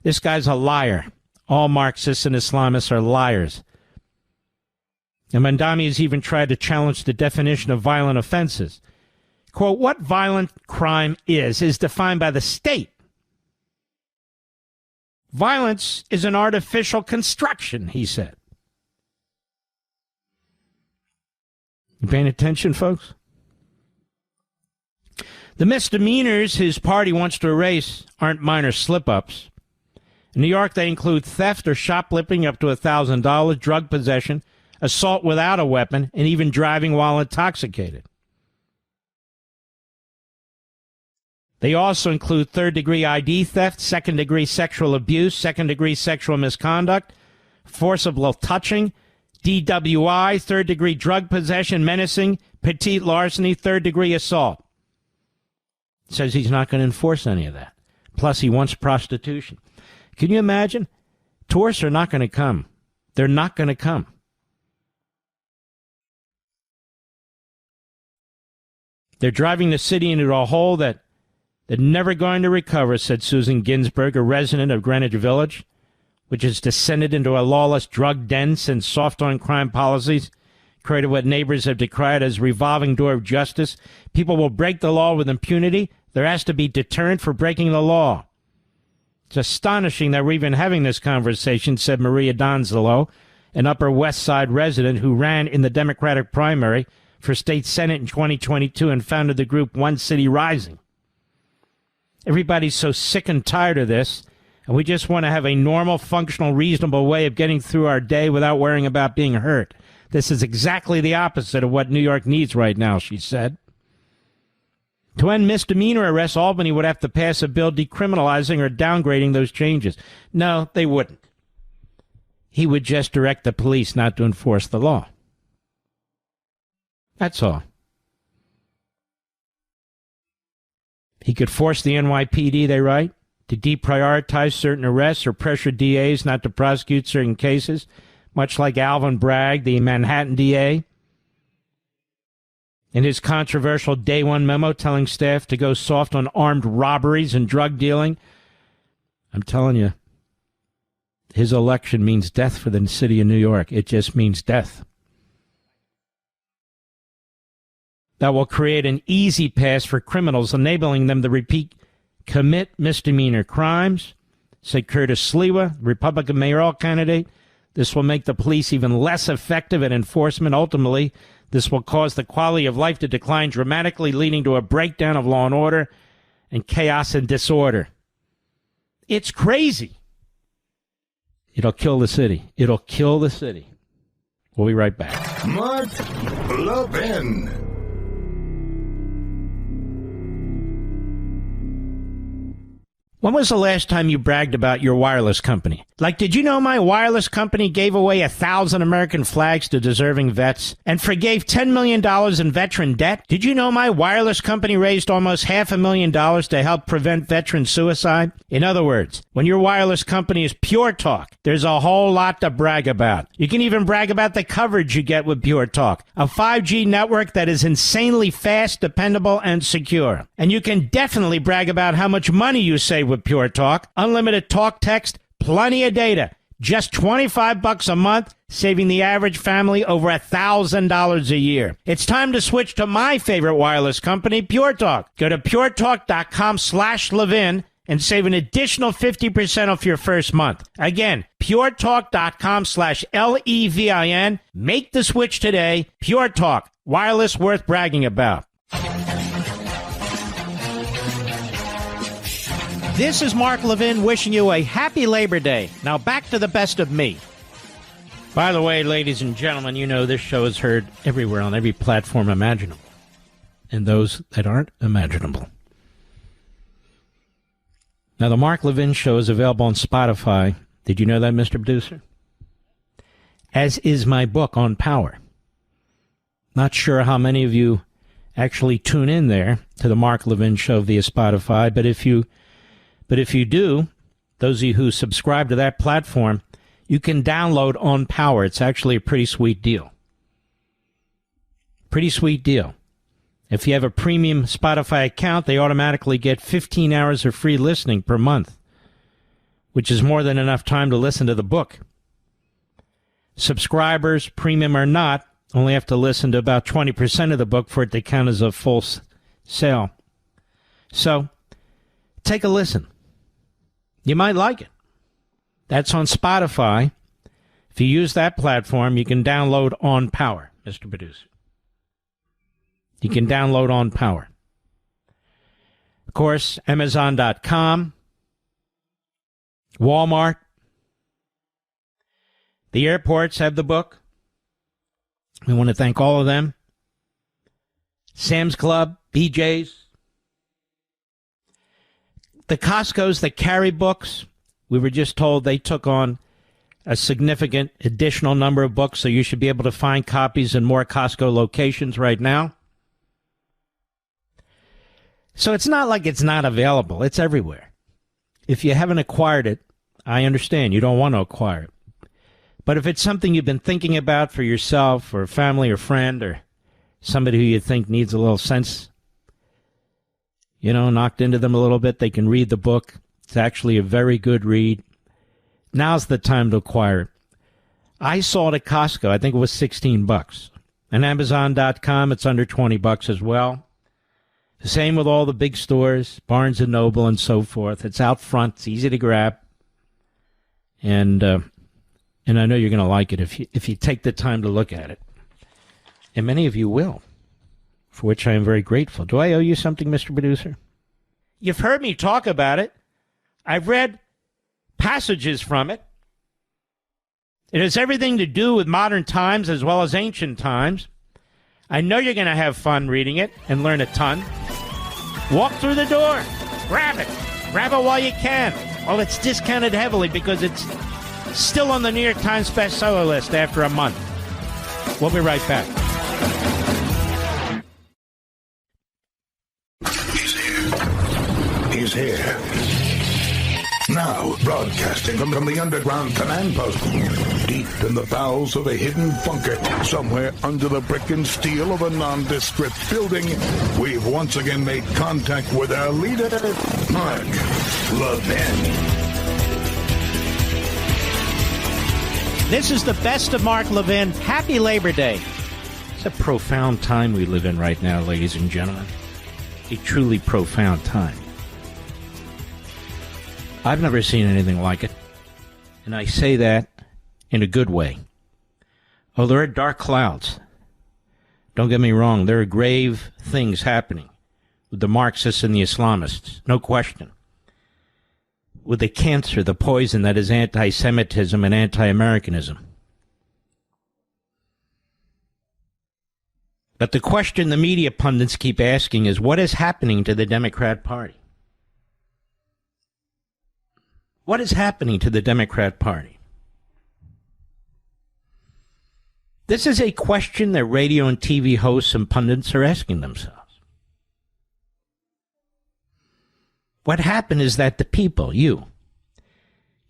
A: This guy's a liar. All Marxists and Islamists are liars. And Mamdani has even tried to challenge the definition of violent offenses. Quote, what violent crime is defined by the state. Violence is an artificial construction, he said. You paying attention, folks? The misdemeanors his party wants to erase aren't minor slip-ups. In New York, they include theft or shoplifting up to $1,000, drug possession, assault without a weapon, and even driving while intoxicated. They also include third-degree ID theft, second-degree sexual abuse, second-degree sexual misconduct, forcible touching, DWI, third-degree drug possession, menacing, petite larceny, third-degree assault. Says he's not going to enforce any of that. Plus, he wants prostitution. Can you imagine? Tourists are not going to come. They're not going to come. They're driving the city into a hole that they're never going to recover, said Susan Ginsburg, a resident of Greenwich Village, which has descended into a lawless drug den since soft-on-crime policies created what neighbors have decried as revolving door of justice. People will break the law with impunity. There has to be deterrent for breaking the law. It's astonishing that we're even having this conversation, said Maria Donzello, an Upper West Side resident who ran in the Democratic primary for state senate in 2022 and founded the group One City Rising. Everybody's so sick and tired of this, and we just want to have a normal, functional, reasonable way of getting through our day without worrying about being hurt. This is exactly the opposite of what New York needs right now, she said. To end misdemeanor arrests, Albany would have to pass a bill decriminalizing or downgrading those changes. No, they wouldn't. He would just direct the police not to enforce the law. That's all. He could force the NYPD, they write, to deprioritize certain arrests or pressure DAs not to prosecute certain cases, much like Alvin Bragg, the Manhattan DA, in his controversial Day One memo telling staff to go soft on armed robberies and drug dealing. I'm telling you, his election means death for the city of New York. It just means death. That will create an easy pass for criminals, enabling them to commit misdemeanor crimes, said Curtis Sliwa, Republican mayoral candidate. This will make the police even less effective at enforcement. Ultimately, this will cause the quality of life to decline dramatically, leading to a breakdown of law and order and chaos and disorder. It's crazy. It'll kill the city. It'll kill the city. We'll be right back.
B: Mark Levin.
A: When was the last time you bragged about your wireless company? Like, did you know my wireless company gave away 1,000 American flags to deserving vets and forgave $10 million in veteran debt? Did you know my wireless company raised almost $500,000 to help prevent veteran suicide? In other words, when your wireless company is Pure Talk, there's a whole lot to brag about. You can even brag about the coverage you get with Pure Talk, a 5G network that is insanely fast, dependable, and secure. And you can definitely brag about how much money you save with Pure Talk. Unlimited talk, text, plenty of data. Just $25 a month, saving the average family over $1,000 a year. It's time to switch to my favorite wireless company, Pure Talk. Go to puretalk.com/Levin and save an additional 50% off your first month. Again, puretalk.com/LEVIN. Make the switch today. Pure Talk, wireless worth bragging about. This is Mark Levin wishing you a happy Labor Day. Now back to the best of me. By the way, ladies and gentlemen, you know this show is heard everywhere on every platform imaginable, and those that aren't imaginable. Now, the Mark Levin Show is available on Spotify. Did you know that, Mr. Producer? As is my book on power. Not sure how many of you actually tune in there to the Mark Levin Show via Spotify, but if you do, those of you who subscribe to that platform, you can download On Power. It's actually a pretty sweet deal. Pretty sweet deal. If you have a premium Spotify account, they automatically get 15 hours of free listening per month, which is more than enough time to listen to the book. Subscribers, premium or not, only have to listen to about 20% of the book for it to count as a full sale. So, take a listen. You might like it. That's on Spotify. If you use that platform, you can download On Power, Mr. Producer. You can download On Power. Of course, Amazon.com, Walmart, the airports have the book. We want to thank all of them. Sam's Club, BJ's. The Costco's that carry books, we were just told they took on a significant additional number of books, so you should be able to find copies in more Costco locations right now. So it's not like it's not available. It's everywhere. If you haven't acquired it, I understand. You don't want to acquire it. But if it's something you've been thinking about for yourself or a family or friend or somebody who you think needs a little sense, knocked into them a little bit, they can read the book. It's actually a very good read. Now's the time to acquire it. I saw it at Costco. I think it was $16. And Amazon.com, it's under $20 as well. The same with all the big stores, Barnes & Noble and so forth. It's out front. It's easy to grab. And I know you're going to like it if you take the time to look at it. And many of you will, for which I am very grateful. Do I owe you something, Mr. Producer? You've heard me talk about it. I've read passages from it. It has everything to do with modern times as well as ancient times. I know you're going to have fun reading it and learn a ton. Walk through the door. Grab it. Grab it while you can. Well, it's discounted heavily because it's still on the New York Times bestseller list after a month. We'll be right back.
B: He's here. Now, broadcasting from the underground command post, deep in the bowels of a hidden bunker, somewhere under the brick and steel of a nondescript building, we've once again made contact with our leader, Mark Levin.
A: This is the best of Mark Levin. Happy Labor Day. It's a profound time we live in right now, ladies and gentlemen. A truly profound time. I've never seen anything like it, and I say that in a good way. Oh, there are dark clouds. Don't get me wrong, there are grave things happening with the Marxists and the Islamists, no question. With the cancer, the poison that is anti-Semitism and anti-Americanism. But the question the media pundits keep asking is, what is happening to the Democrat Party? What is happening to the Democrat Party? This is a question that radio and TV hosts and pundits are asking themselves. What happened is that the people, you've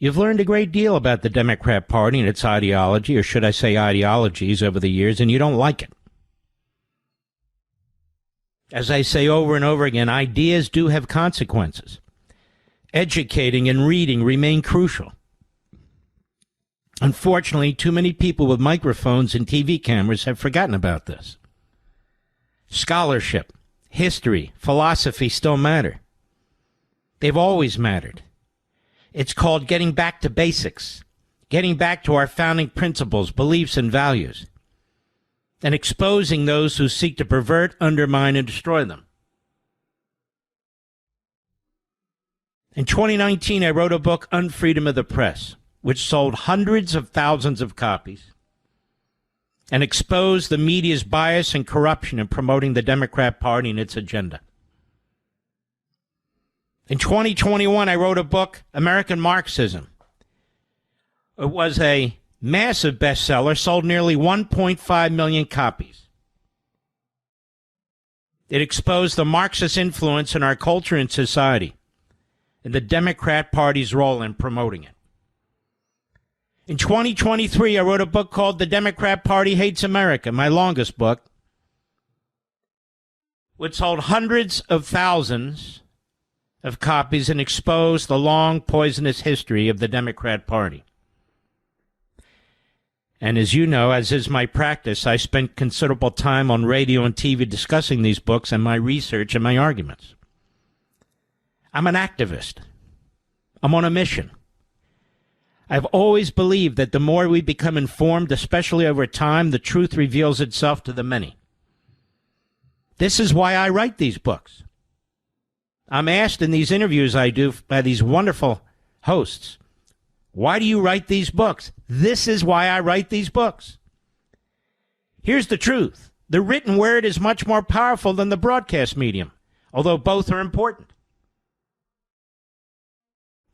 A: learned a great deal about the Democrat Party and its ideology, or should I say ideologies, over the years, and you don't like it. As I say over and over again, ideas do have consequences. Educating and reading remain crucial. Unfortunately, too many people with microphones and TV cameras have forgotten about this. Scholarship, history, philosophy still matter. They've always mattered. It's called getting back to basics, getting back to our founding principles, beliefs, and values, and exposing those who seek to pervert, undermine, and destroy them. In 2019, I wrote a book, Unfreedom of the Press, which sold hundreds of thousands of copies and exposed the media's bias and corruption in promoting the Democrat Party and its agenda. In 2021, I wrote a book, American Marxism. It was a massive bestseller, sold nearly 1.5 million copies. It exposed the Marxist influence in our culture and society, and the Democrat Party's role in promoting it. In 2023, I wrote a book called The Democrat Party Hates America, my longest book, which sold hundreds of thousands of copies and exposed the long, poisonous history of the Democrat Party. And as you know, as is my practice, I spent considerable time on radio and TV discussing these books and my research and my arguments. I'm an activist. I'm on a mission. I've always believed that the more we become informed, especially over time, the truth reveals itself to the many. This is why I write these books. I'm asked in these interviews I do by these wonderful hosts, why do you write these books? This is why I write these books. Here's the truth. The written word is much more powerful than the broadcast medium, although both are important.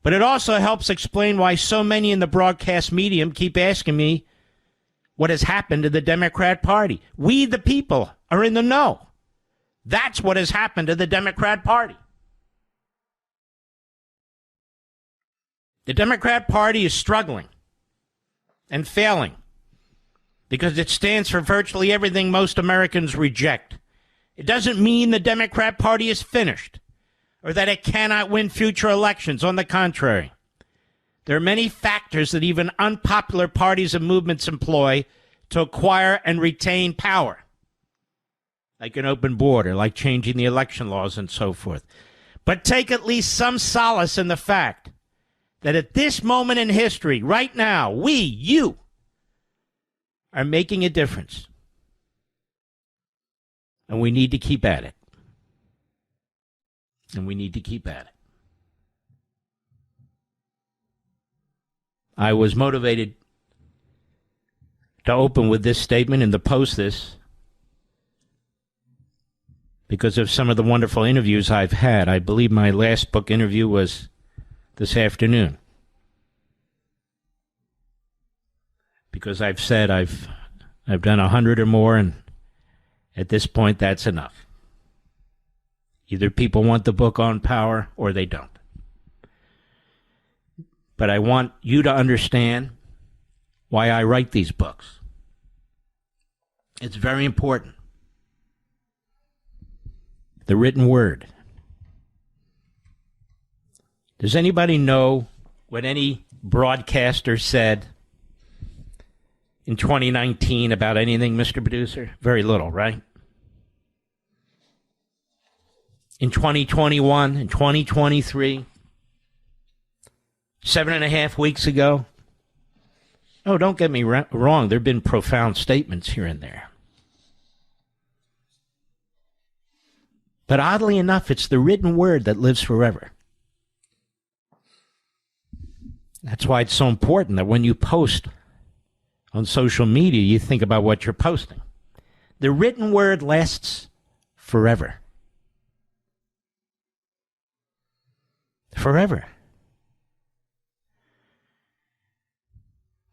A: But it also helps explain why so many in the broadcast medium keep asking me what has happened to the Democrat Party. We, the people, are in the know. That's what has happened to the Democrat Party. The Democrat Party is struggling and failing because it stands for virtually everything most Americans reject. It doesn't mean the Democrat Party is finished or that it cannot win future elections. On the contrary, there are many factors that even unpopular parties and movements employ to acquire and retain power, like an open border, like changing the election laws and so forth. But take at least some solace in the fact that at this moment in history, right now, you, are making a difference. And we need to keep at it. And we need to keep at it. I was motivated to open with this statement and to post this because of some of the wonderful interviews I've had. I believe my last book interview was this afternoon. Because I've said I've done 100 or more, and at this point that's enough. Either people want the book on power or they don't. But I want you to understand why I write these books. It's very important. The written word. Does anybody know what any broadcaster said in 2019 about anything, Mr. Producer? Very little, right? In 2021, in 2023, 7.5 weeks ago. Oh, don't get me wrong. There have been profound statements here and there. But oddly enough, it's the written word that lives forever. That's why it's so important that when you post on social media, you think about what you're posting. The written word lasts forever. Forever.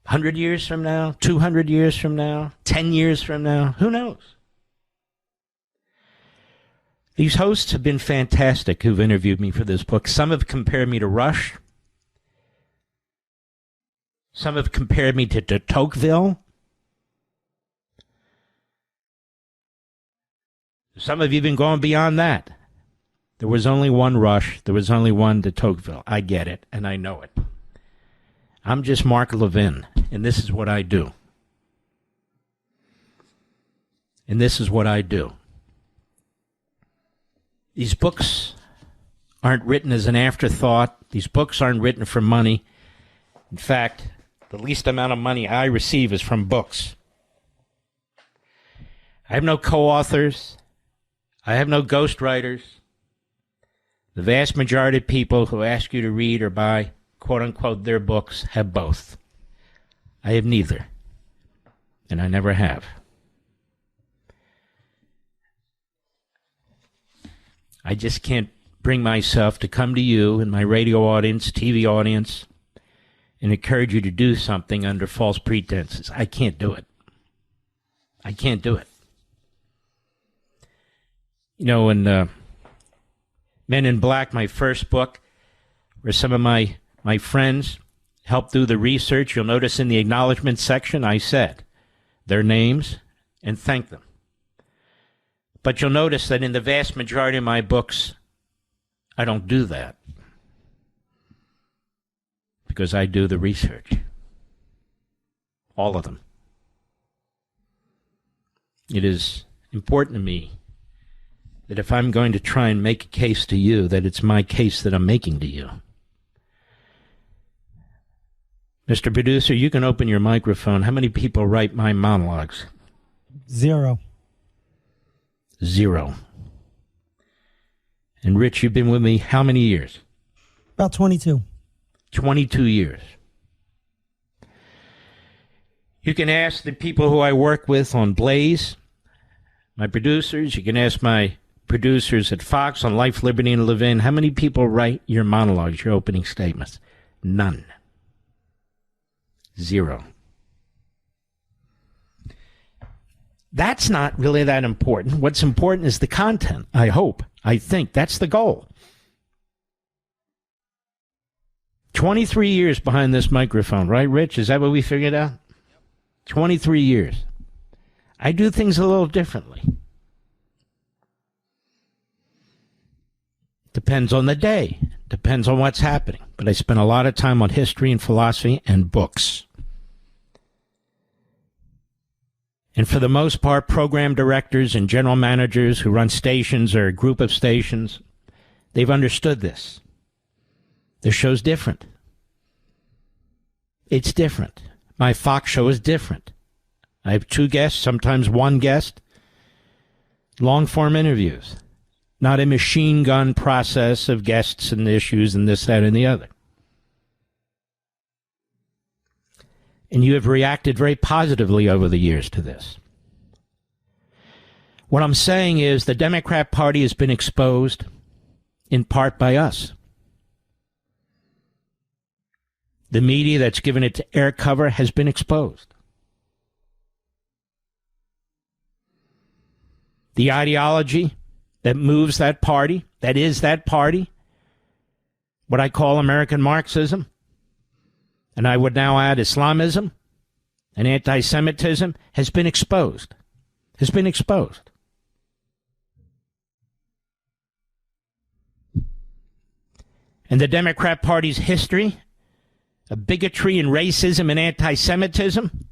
A: 100 years from now, 200 years from now, 10 years from now, who knows? These hosts have been fantastic who've interviewed me for this book. Some have compared me to Rush. Some have compared me to de Tocqueville. Some have even gone beyond that. There was only one Rush. There was only one de Tocqueville. I get it, and I know it. I'm just Mark Levin, and this is what I do. And this is what I do. These books aren't written as an afterthought. These books aren't written for money. In fact, the least amount of money I receive is from books. I have no co-authors. I have no ghostwriters. The vast majority of people who ask you to read or buy, quote-unquote, their books have both. I have neither, and I never have. I just can't bring myself to come to you and my radio audience, TV audience, and encourage you to do something under false pretenses. I can't do it. I can't do it. You know, when Men in Black, my first book, where some of my friends helped do the research, you'll notice in the acknowledgement section I said their names and thanked them. But you'll notice that in the vast majority of my books, I don't do that. Because I do the research. All of them. It is important to me that if I'm going to try and make a case to you, that it's my case that I'm making to you. Mr. Producer, you can open your microphone. How many people write my monologues?
D: 0.
A: 0. And Rich, you've been with me how many years?
D: About 22.
A: 22 years. You can ask the people who I work with on Blaze, my producers. You can ask my producers at Fox on Life, Liberty, and Levin. How many people write your monologues, your opening statements? None. 0. That's not really that important. What's important is the content, I hope. I think that's the goal. 23 years behind this microphone, right, Rich? Is that what we figured out? 23 years. I do things a little differently. Depends on the day. Depends on what's happening. But I spend a lot of time on history and philosophy and books. And for the most part, program directors and general managers who run stations or a group of stations, they've understood this. The show's different. It's different. My Fox show is different. I have 2 guests, sometimes 1 guest. Long-form interviews. Not a machine gun process of guests and issues and this, that, and the other. And you have reacted very positively over the years to this. What I'm saying is the Democrat Party has been exposed in part by us. The media that's given it to air cover has been exposed. The ideology that moves that party, that is that party, what I call American Marxism, and I would now add Islamism and anti-Semitism, has been exposed. Has been exposed. And the Democrat Party's history of bigotry and racism and anti-Semitism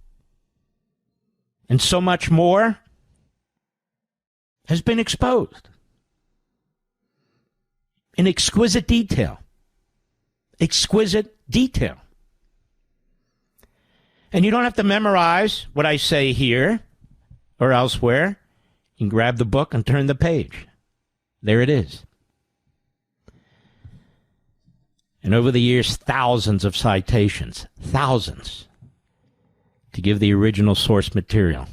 A: and so much more has been exposed in exquisite detail. Exquisite detail. And you don't have to memorize what I say here or elsewhere. You can grab the book and turn the page. There it is. And over the years, thousands of citations, thousands, to give the original source material.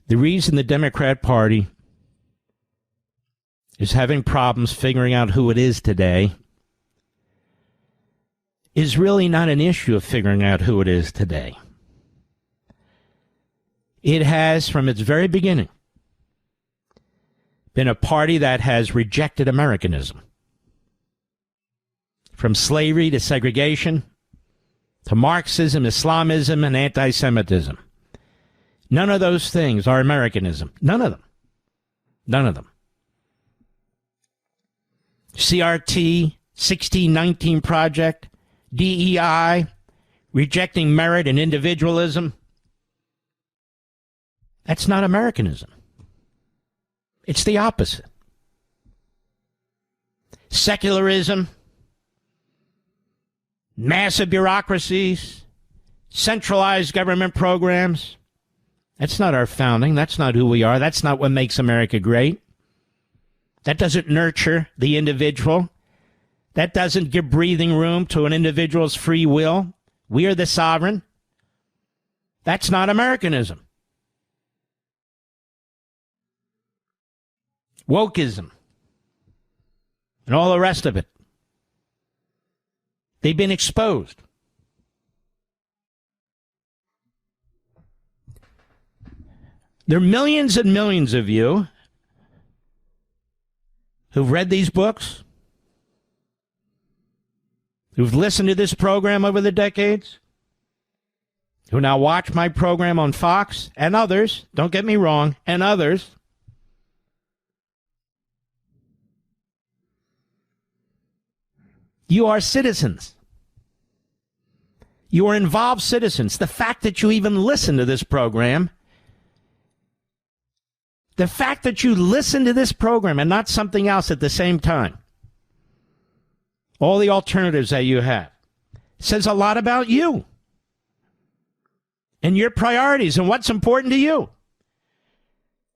A: The reason the Democrat Party is having problems figuring out who it is today is really not an issue of figuring out who it is today. It has, from its very beginning, been a party that has rejected Americanism. From slavery to segregation, to Marxism, Islamism, and anti-Semitism. None of those things are Americanism. None of them. None of them. CRT, 1619 Project, DEI, rejecting merit and individualism. That's not Americanism. It's the opposite. Secularism, massive bureaucracies, centralized government programs. That's not our founding. That's not who we are. That's not what makes America great. That doesn't nurture the individual. That doesn't give breathing room to an individual's free will. We are the sovereign. That's not Americanism. Wokeism and all the rest of it. They've been exposed. There are millions and millions of you who've read these books, who've listened to this program over the decades, who now watch my program on Fox, and others, don't get me wrong, and others. You are citizens. You are involved citizens. The fact that you even listen to this program, the fact that you listen to this program and not something else at the same time, all the alternatives that you have, says a lot about you and your priorities and what's important to you.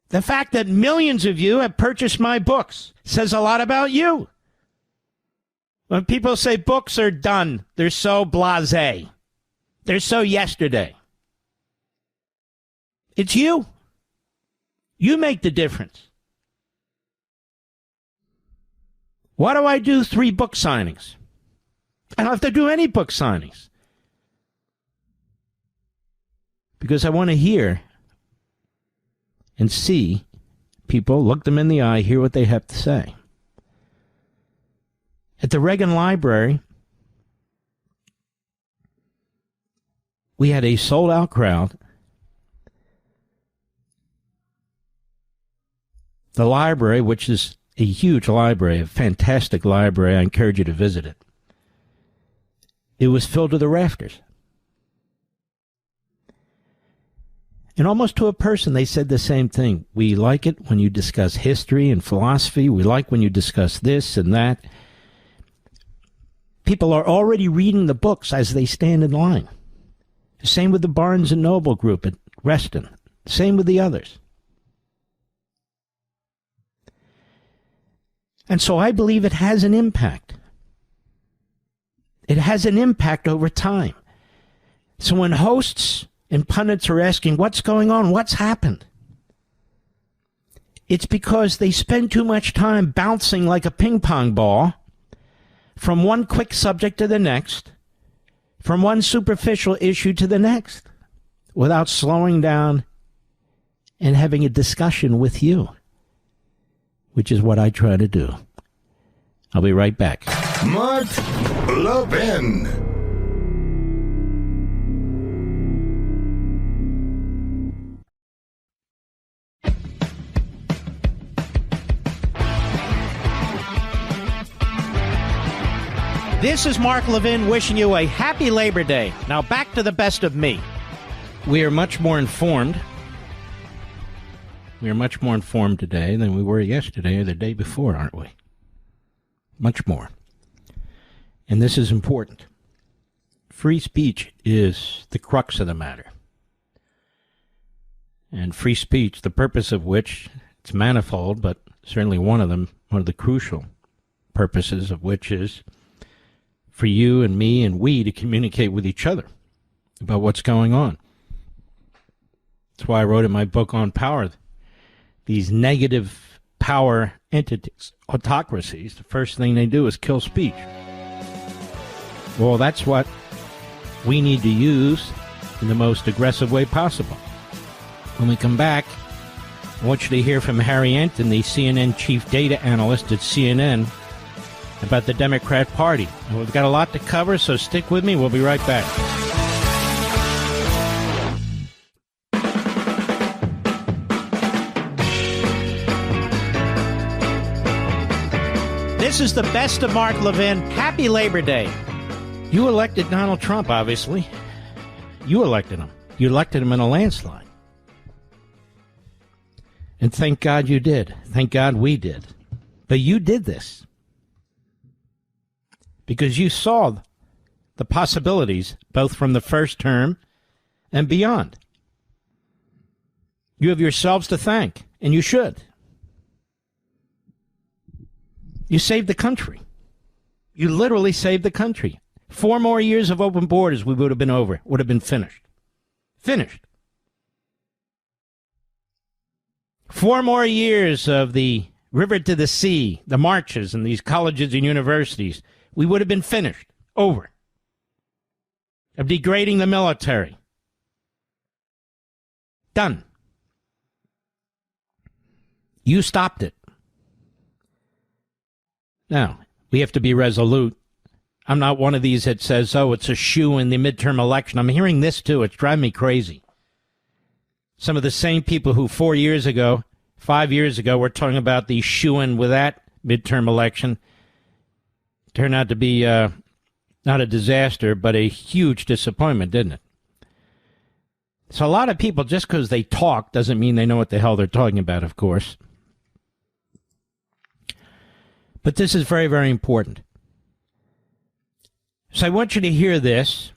A: The fact that millions of you have purchased my books says a lot about you. When people say books are done, they're so blasé. They're so yesterday. It's you. You make the difference. Why do I do 3 book signings? I don't have to do any book signings. Because I want to hear and see people, look them in the eye, hear what they have to say. At the Reagan Library, we had a sold-out crowd. The library, which is a huge library, a fantastic library, I encourage you to visit it. It was filled to the rafters. And almost to a person, they said the same thing. We like it when you discuss history and philosophy. We like when you discuss this and that. People are already reading the books as they stand in line. Same with the Barnes & Noble group at Reston. Same with the others. And so I believe it has an impact. It has an impact over time. So when hosts and pundits are asking, what's going on? What's happened? It's because they spend too much time bouncing like a ping pong ball from one quick subject to the next, from one superficial issue to the next, without slowing down and having a discussion with you, which is what I try to do. I'll be right back.
B: Mark Levin.
A: This is Mark Levin wishing you a happy Labor Day. Now back to the best of me. We are much more informed. We are much more informed today than we were yesterday or the day before, aren't we? Much more. And this is important. Free speech is the crux of the matter. And free speech, the purpose of which, it's manifold, but certainly one of them, one of the crucial purposes of which is for you and me and we to communicate with each other about what's going on. That's why I wrote in my book on power, these negative power entities, autocracies, the first thing they do is kill speech. Well, that's what we need to use in the most aggressive way possible. When we come back, I want you to hear from Harry Enton, the CNN chief data analyst at CNN, about the Democrat Party. And we've got a lot to cover, so stick with me. We'll be right back.
E: This is the best of Mark Levin. Happy Labor Day.
A: You elected Donald Trump, obviously. You elected him. You elected him in a landslide. And thank God you did. Thank God we did. But you did this because you saw the possibilities both from the first term and beyond. You have yourselves to thank, and you should. You saved the country. You literally saved the country. 4 more years of open borders, we would have been over. Would have been finished. Finished. 4 more years of the river to the sea, the marches in these colleges and universities, we would have been finished. Over. Of degrading the military. Done. You stopped it. Now, we have to be resolute. I'm not one of these that says, oh, it's a shoe in the midterm election. I'm hearing this, too. It's driving me crazy. Some of the same people who 4 years ago, 5 years ago, were talking about the shoe-in with that midterm election turned out to be not a disaster, but a huge disappointment, didn't it? So a lot of people, just because they talk doesn't mean they know what the hell they're talking about, of course. But this is very, very important. So I want you to hear this.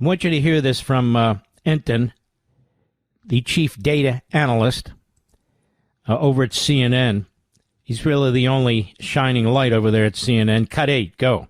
A: I want you to hear this from Enton, the chief data analyst over at CNN. He's really the only shining light over there at CNN. Cut 8, go.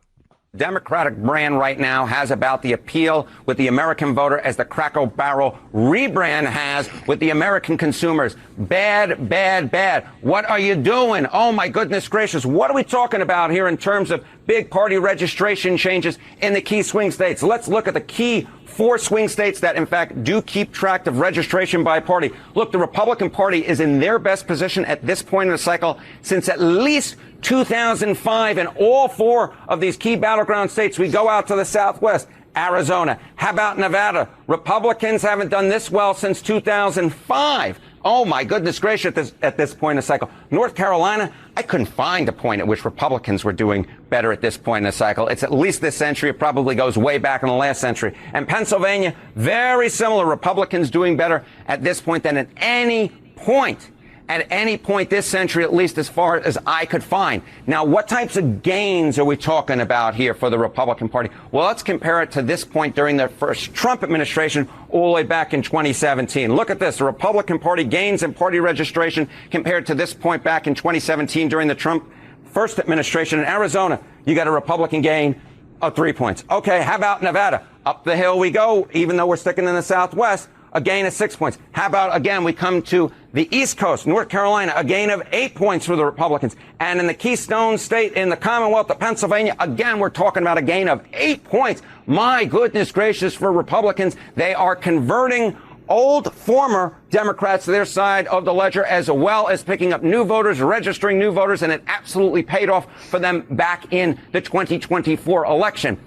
F: Democratic brand right now has about the appeal with the American voter as the Cracker Barrel rebrand has with the American consumers. Bad, bad, bad. What are you doing? Oh, my goodness gracious. What are we talking about here in terms of big party registration changes in the key swing states? Let's look at the key 4 swing states that, in fact, do keep track of registration by party. Look, the Republican Party is in their best position at this point in the cycle since at least 2005, in all 4 of these key battleground states. We go out to the Southwest, Arizona. How about Nevada? Republicans haven't done this well since 2005. Oh, my goodness gracious, at this point in the cycle. North Carolina, I couldn't find a point at which Republicans were doing better at this point in the cycle. It's at least this century. It probably goes way back in the last century. And Pennsylvania, very similar. Republicans doing better at this point than at any point this century, at least as far as I could find. Now, what types of gains are we talking about here for the Republican Party? Well, let's compare it to this point during the first Trump administration all the way back in 2017. Look at this. The Republican Party gains in party registration compared to this point back in 2017 during the Trump first administration. In Arizona, you got a Republican gain of 3 points. Okay, how about Nevada? Up the hill we go, even though we're sticking in the Southwest. A gain of 6 points. How about, again, we come to the East Coast, North Carolina, a gain of 8 points for the Republicans. And in the Keystone State, in the Commonwealth of Pennsylvania, again, we're talking about a gain of 8 points. My goodness gracious, for Republicans, they are converting old former Democrats to their side of the ledger, as well as picking up new voters, registering new voters, and it absolutely paid off for them back in the 2024 election.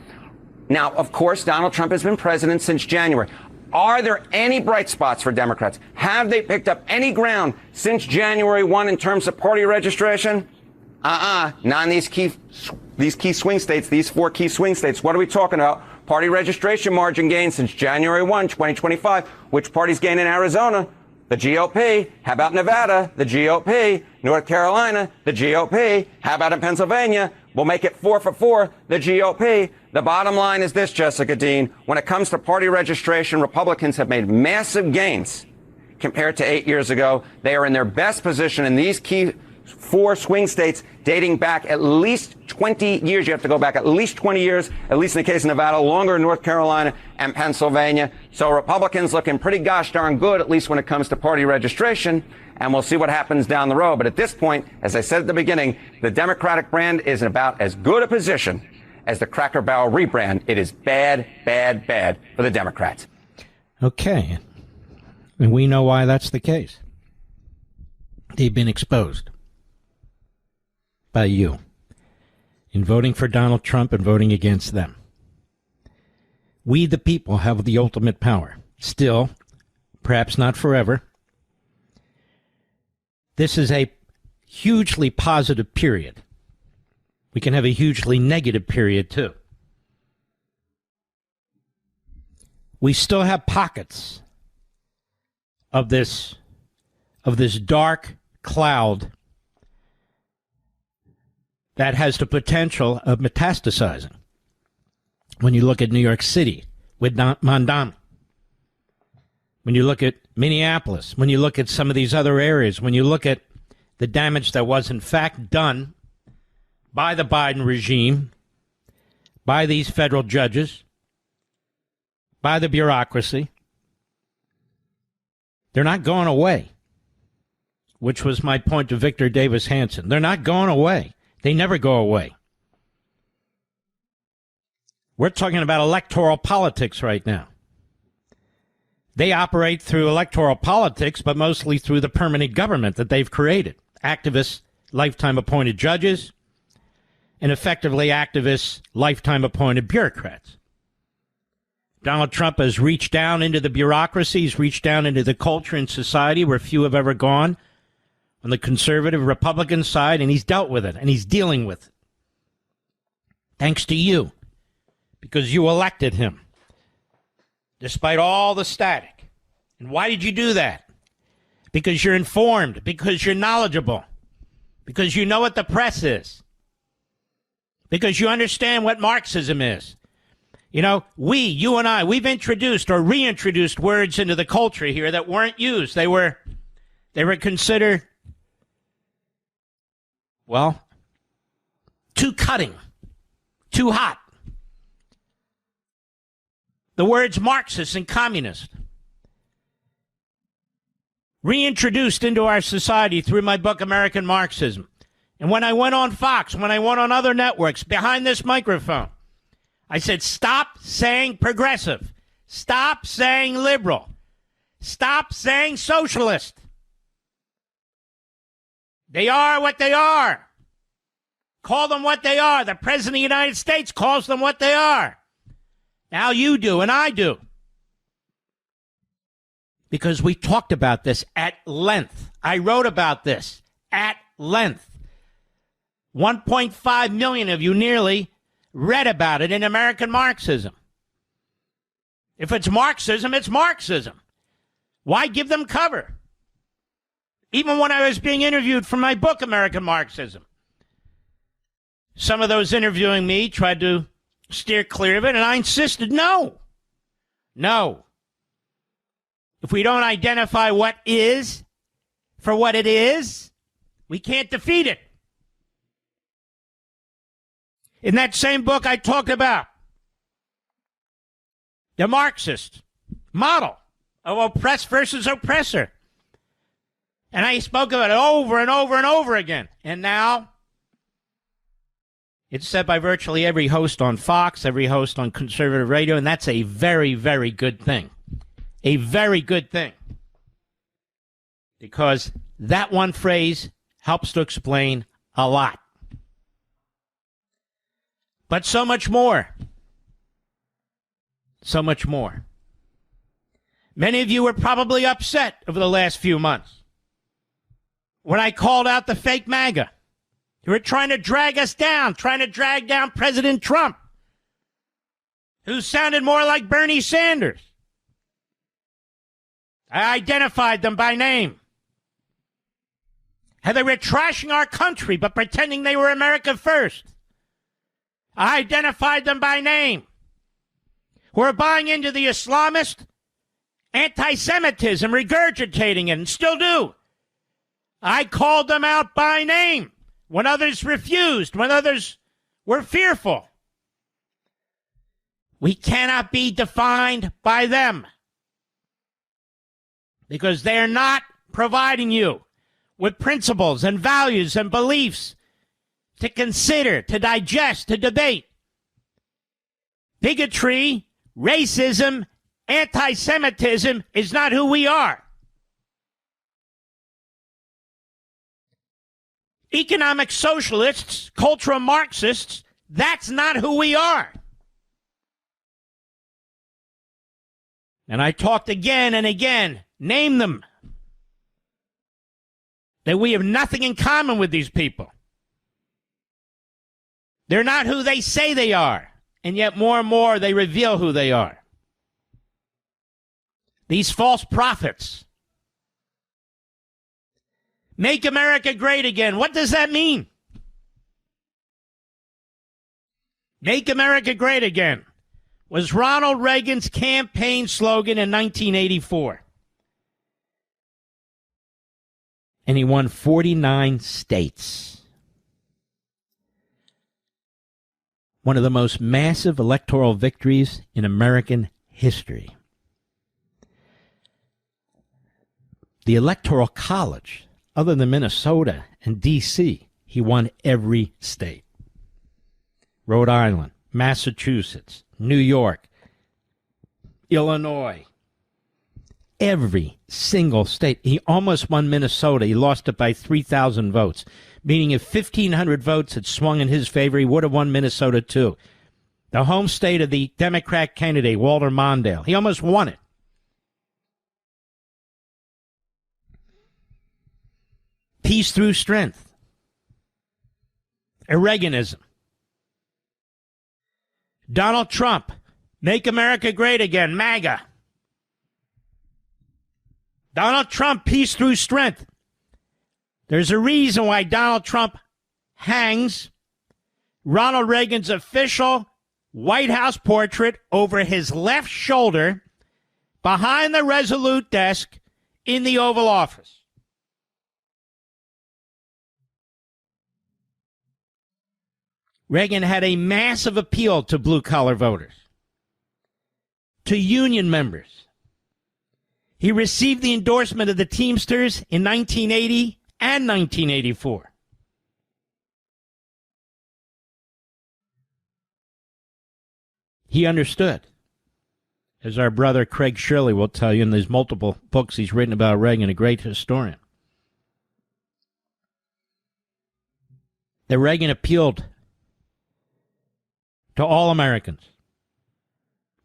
F: Now, of course, Donald Trump has been president since January. Are there any bright spots for Democrats? Have they picked up any ground since January 1 in terms of party registration? Not in these key swing states, these 4 key swing states. What are we talking about? Party registration margin gains since January 1, 2025. Which parties gain in Arizona? The GOP. How about Nevada? The GOP. North Carolina? The GOP. How about in Pennsylvania? We'll make it 4 for 4, the GOP. The bottom line is this, Jessica Dean. When it comes to party registration, Republicans have made massive gains compared to 8 years ago. They are in their best position in these key 4 swing states dating back at least 20 years. You have to go back at least 20 years, at least in the case of Nevada, longer in North Carolina and Pennsylvania. So Republicans looking pretty gosh darn good, at least when it comes to party registration. And we'll see what happens down the road. But at this point, as I said at the beginning, the Democratic brand is in about as good a position as the Cracker Barrel rebrand. It is bad, bad, bad for the Democrats.
A: Okay. And we know why that's the case. They've been exposed by you in voting for Donald Trump and voting against them. We, the people, have the ultimate power. Still, perhaps not forever. This is a hugely positive period. We can have a hugely negative period, too. We still have pockets of this dark cloud that has the potential of metastasizing. When you look at New York City with Mamdani, when you look at Minneapolis, when you look at some of these other areas, when you look at the damage that was in fact done by the Biden regime, by these federal judges, by the bureaucracy, they're not going away, which was my point to Victor Davis Hanson. They're not going away. They never go away. We're talking about electoral politics right now. They operate through electoral politics, but mostly through the permanent government that they've created. Activists, lifetime appointed judges, and effectively activists, lifetime appointed bureaucrats. Donald Trump has reached down into the bureaucracy. He's reached down into the culture and society where few have ever gone on the conservative Republican side, and he's dealt with it, and he's dealing with it. Thanks to you, because you elected him, despite all the static. And why did you do that? Because you're informed, because you're knowledgeable, because you know what the press is, because you understand what Marxism is. You know, you and I, we've introduced or reintroduced words into the culture here that weren't used. They were considered, well, too cutting, too hot. The words Marxist and communist, reintroduced into our society through my book, American Marxism. And when I went on Fox, when I went on other networks, behind this microphone, I said, stop saying progressive. Stop saying liberal. Stop saying socialist. They are what they are. Call them what they are. The President of the United States calls them what they are. Now you do, and I do. Because we talked about this at length. I wrote about this at length. 1.5 million of you nearly read about it in American Marxism. If it's Marxism, it's Marxism. Why give them cover? Even when I was being interviewed for my book, American Marxism, some of those interviewing me tried to steer clear of it, and I insisted, no. If we don't identify what is for what it is, we can't defeat it. In that same book, I talked about the Marxist model of oppressed versus oppressor. And I spoke of it over and over and over again. And now it's said by virtually every host on Fox, every host on conservative radio, and that's a very, very good thing. A very good thing. Because that one phrase helps to explain a lot. But so much more. So much more. Many of you were probably upset over the last few months when I called out the fake MAGA. You were trying to drag us down, trying to drag down President Trump, who sounded more like Bernie Sanders. I identified them by name. How they were trashing our country but pretending they were America first. I identified them by name. Who are buying into the Islamist anti-Semitism, regurgitating it, and still do. I called them out by name when others refused, when others were fearful. We cannot be defined by them because they are not providing you with principles and values and beliefs to consider, to digest, to debate.
E: Bigotry, racism, anti-Semitism is not who we are. Economic socialists, cultural Marxists, that's not who we are. And I talked again and again, name them, that we have nothing in common with these people. They're not who they say they are, and yet more and more they reveal who they are. These false prophets. Make America great again. What does that mean? Make America great again was Ronald Reagan's campaign slogan in 1984. And he won 49 states. One of the most massive electoral victories in American history. The Electoral College, other than Minnesota and D.C., he won every state. Rhode Island, Massachusetts, New York, Illinois, every single state. He almost won Minnesota. He lost it by 3,000 votes, meaning if 1,500 votes had swung in his favor, he would have won Minnesota too. The home state of the Democrat candidate, Walter Mondale. He almost won it. Peace through strength. Reaganism. Donald Trump, make America great again, MAGA. Donald Trump, peace through strength. There's a reason why Donald Trump hangs Ronald Reagan's official White House portrait over his left shoulder behind the Resolute desk in the Oval Office. Reagan had a massive appeal to blue-collar voters, to union members. He received the endorsement of the Teamsters in 1980 and 1984. He understood, as our brother Craig Shirley will tell you in these multiple books he's written about Reagan, a great historian, that Reagan appealed to all Americans,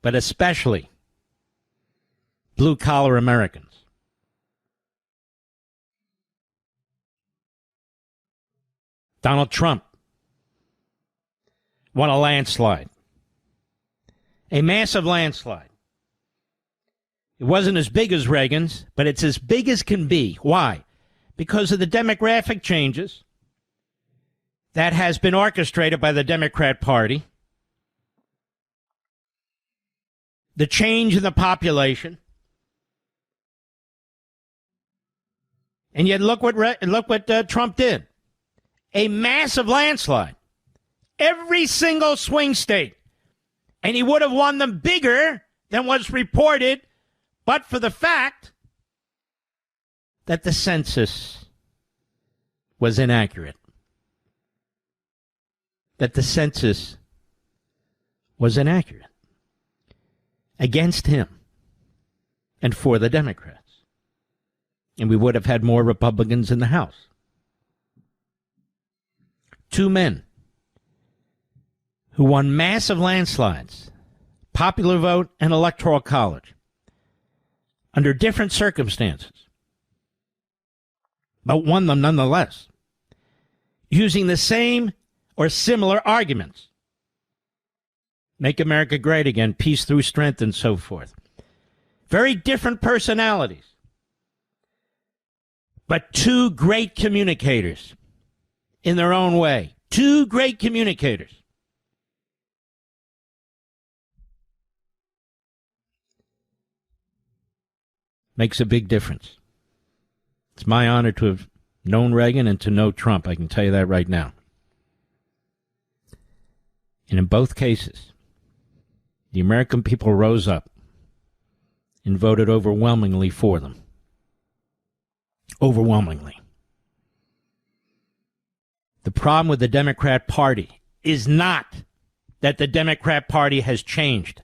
E: but especially blue-collar Americans. Donald Trump won a landslide, a massive landslide. It wasn't as big as Reagan's, but it's as big as can be. Why? Because of the demographic changes that has been orchestrated by the Democrat Party. The change in the population. And yet look what Trump did. A massive landslide. Every single swing state. And he would have won them bigger than was reported, but for the fact that the census was inaccurate. That the census was inaccurate. Against him and for the Democrats. And we would have had more Republicans in the House. Two men who won massive landslides, popular vote and electoral college, under different circumstances, but won them nonetheless, using the same or similar arguments. Make America great again, peace through strength, and so forth. Very different personalities, but two great communicators in their own way. Two great communicators. Makes a big difference. It's my honor to have known Reagan and to know Trump. I can tell you that right now. And in both cases, the American people rose up and voted overwhelmingly for them. Overwhelmingly. The problem with the Democrat Party is not that the Democrat Party has changed.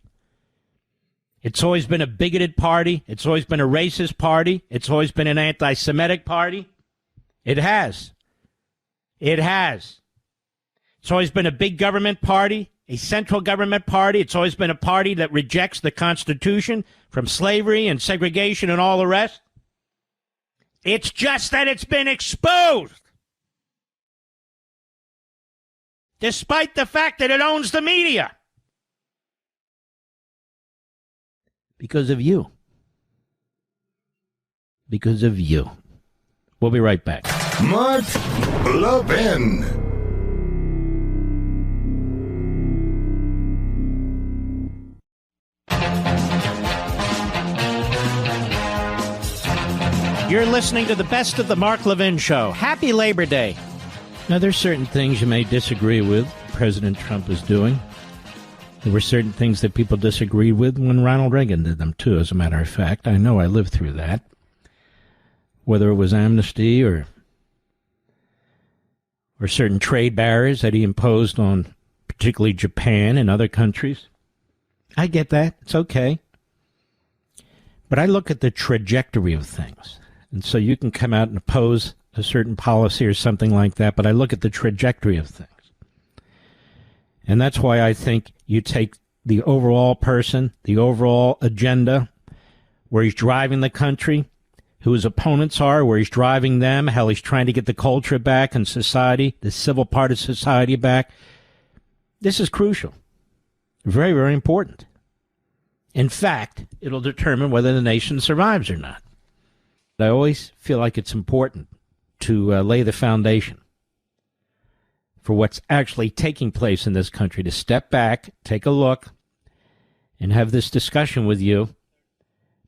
E: It's always been a bigoted party. It's always been a racist party. It's always been an anti-Semitic party. It has. It has. It's always been a big government party, a central government party. It's always been a party that rejects the Constitution from slavery and segregation and all the rest. It's just that it's been exposed. Despite the fact that it owns the media. Because of you. Because of you. We'll be right back.
B: Mark Levin.
E: You're listening to the Best of the Mark Levin Show. Happy Labor Day. Now, there's certain things you may disagree with President Trump is doing. There were certain things that people disagreed with when Ronald Reagan did them, too, as a matter of fact. I know I lived through that. Whether it was amnesty or certain trade barriers that he imposed on particularly Japan and other countries. I get that. It's okay. But I look at the trajectory of things. And so you can come out and oppose a certain policy or something like that, but I look at the trajectory of things. And that's why I think you take the overall person, the overall agenda, where he's driving the country, who his opponents are, where he's driving them, how he's trying to get the culture back in society, the civil part of society back. This is crucial. Very, very important. In fact, it'll determine whether the nation survives or not. I always feel like it's important to lay the foundation for what's actually taking place in this country, to step back, take a look, and have this discussion with you,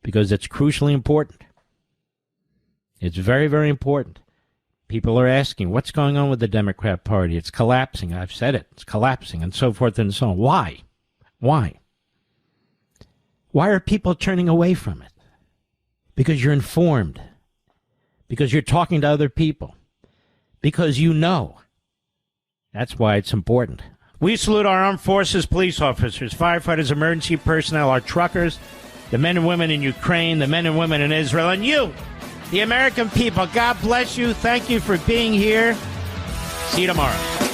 E: because it's crucially important. It's very, very important. People are asking, what's going on with the Democrat Party? It's collapsing. I've said it. It's collapsing, and so forth and so on. Why? Why? Why are people turning away from it? Because you're informed. Because you're talking to other people. Because you know. That's why it's important. We salute our armed forces, police officers, firefighters, emergency personnel, our truckers, the men and women in Ukraine, the men and women in Israel, and you, the American people. God bless you. Thank you for being here. See you tomorrow.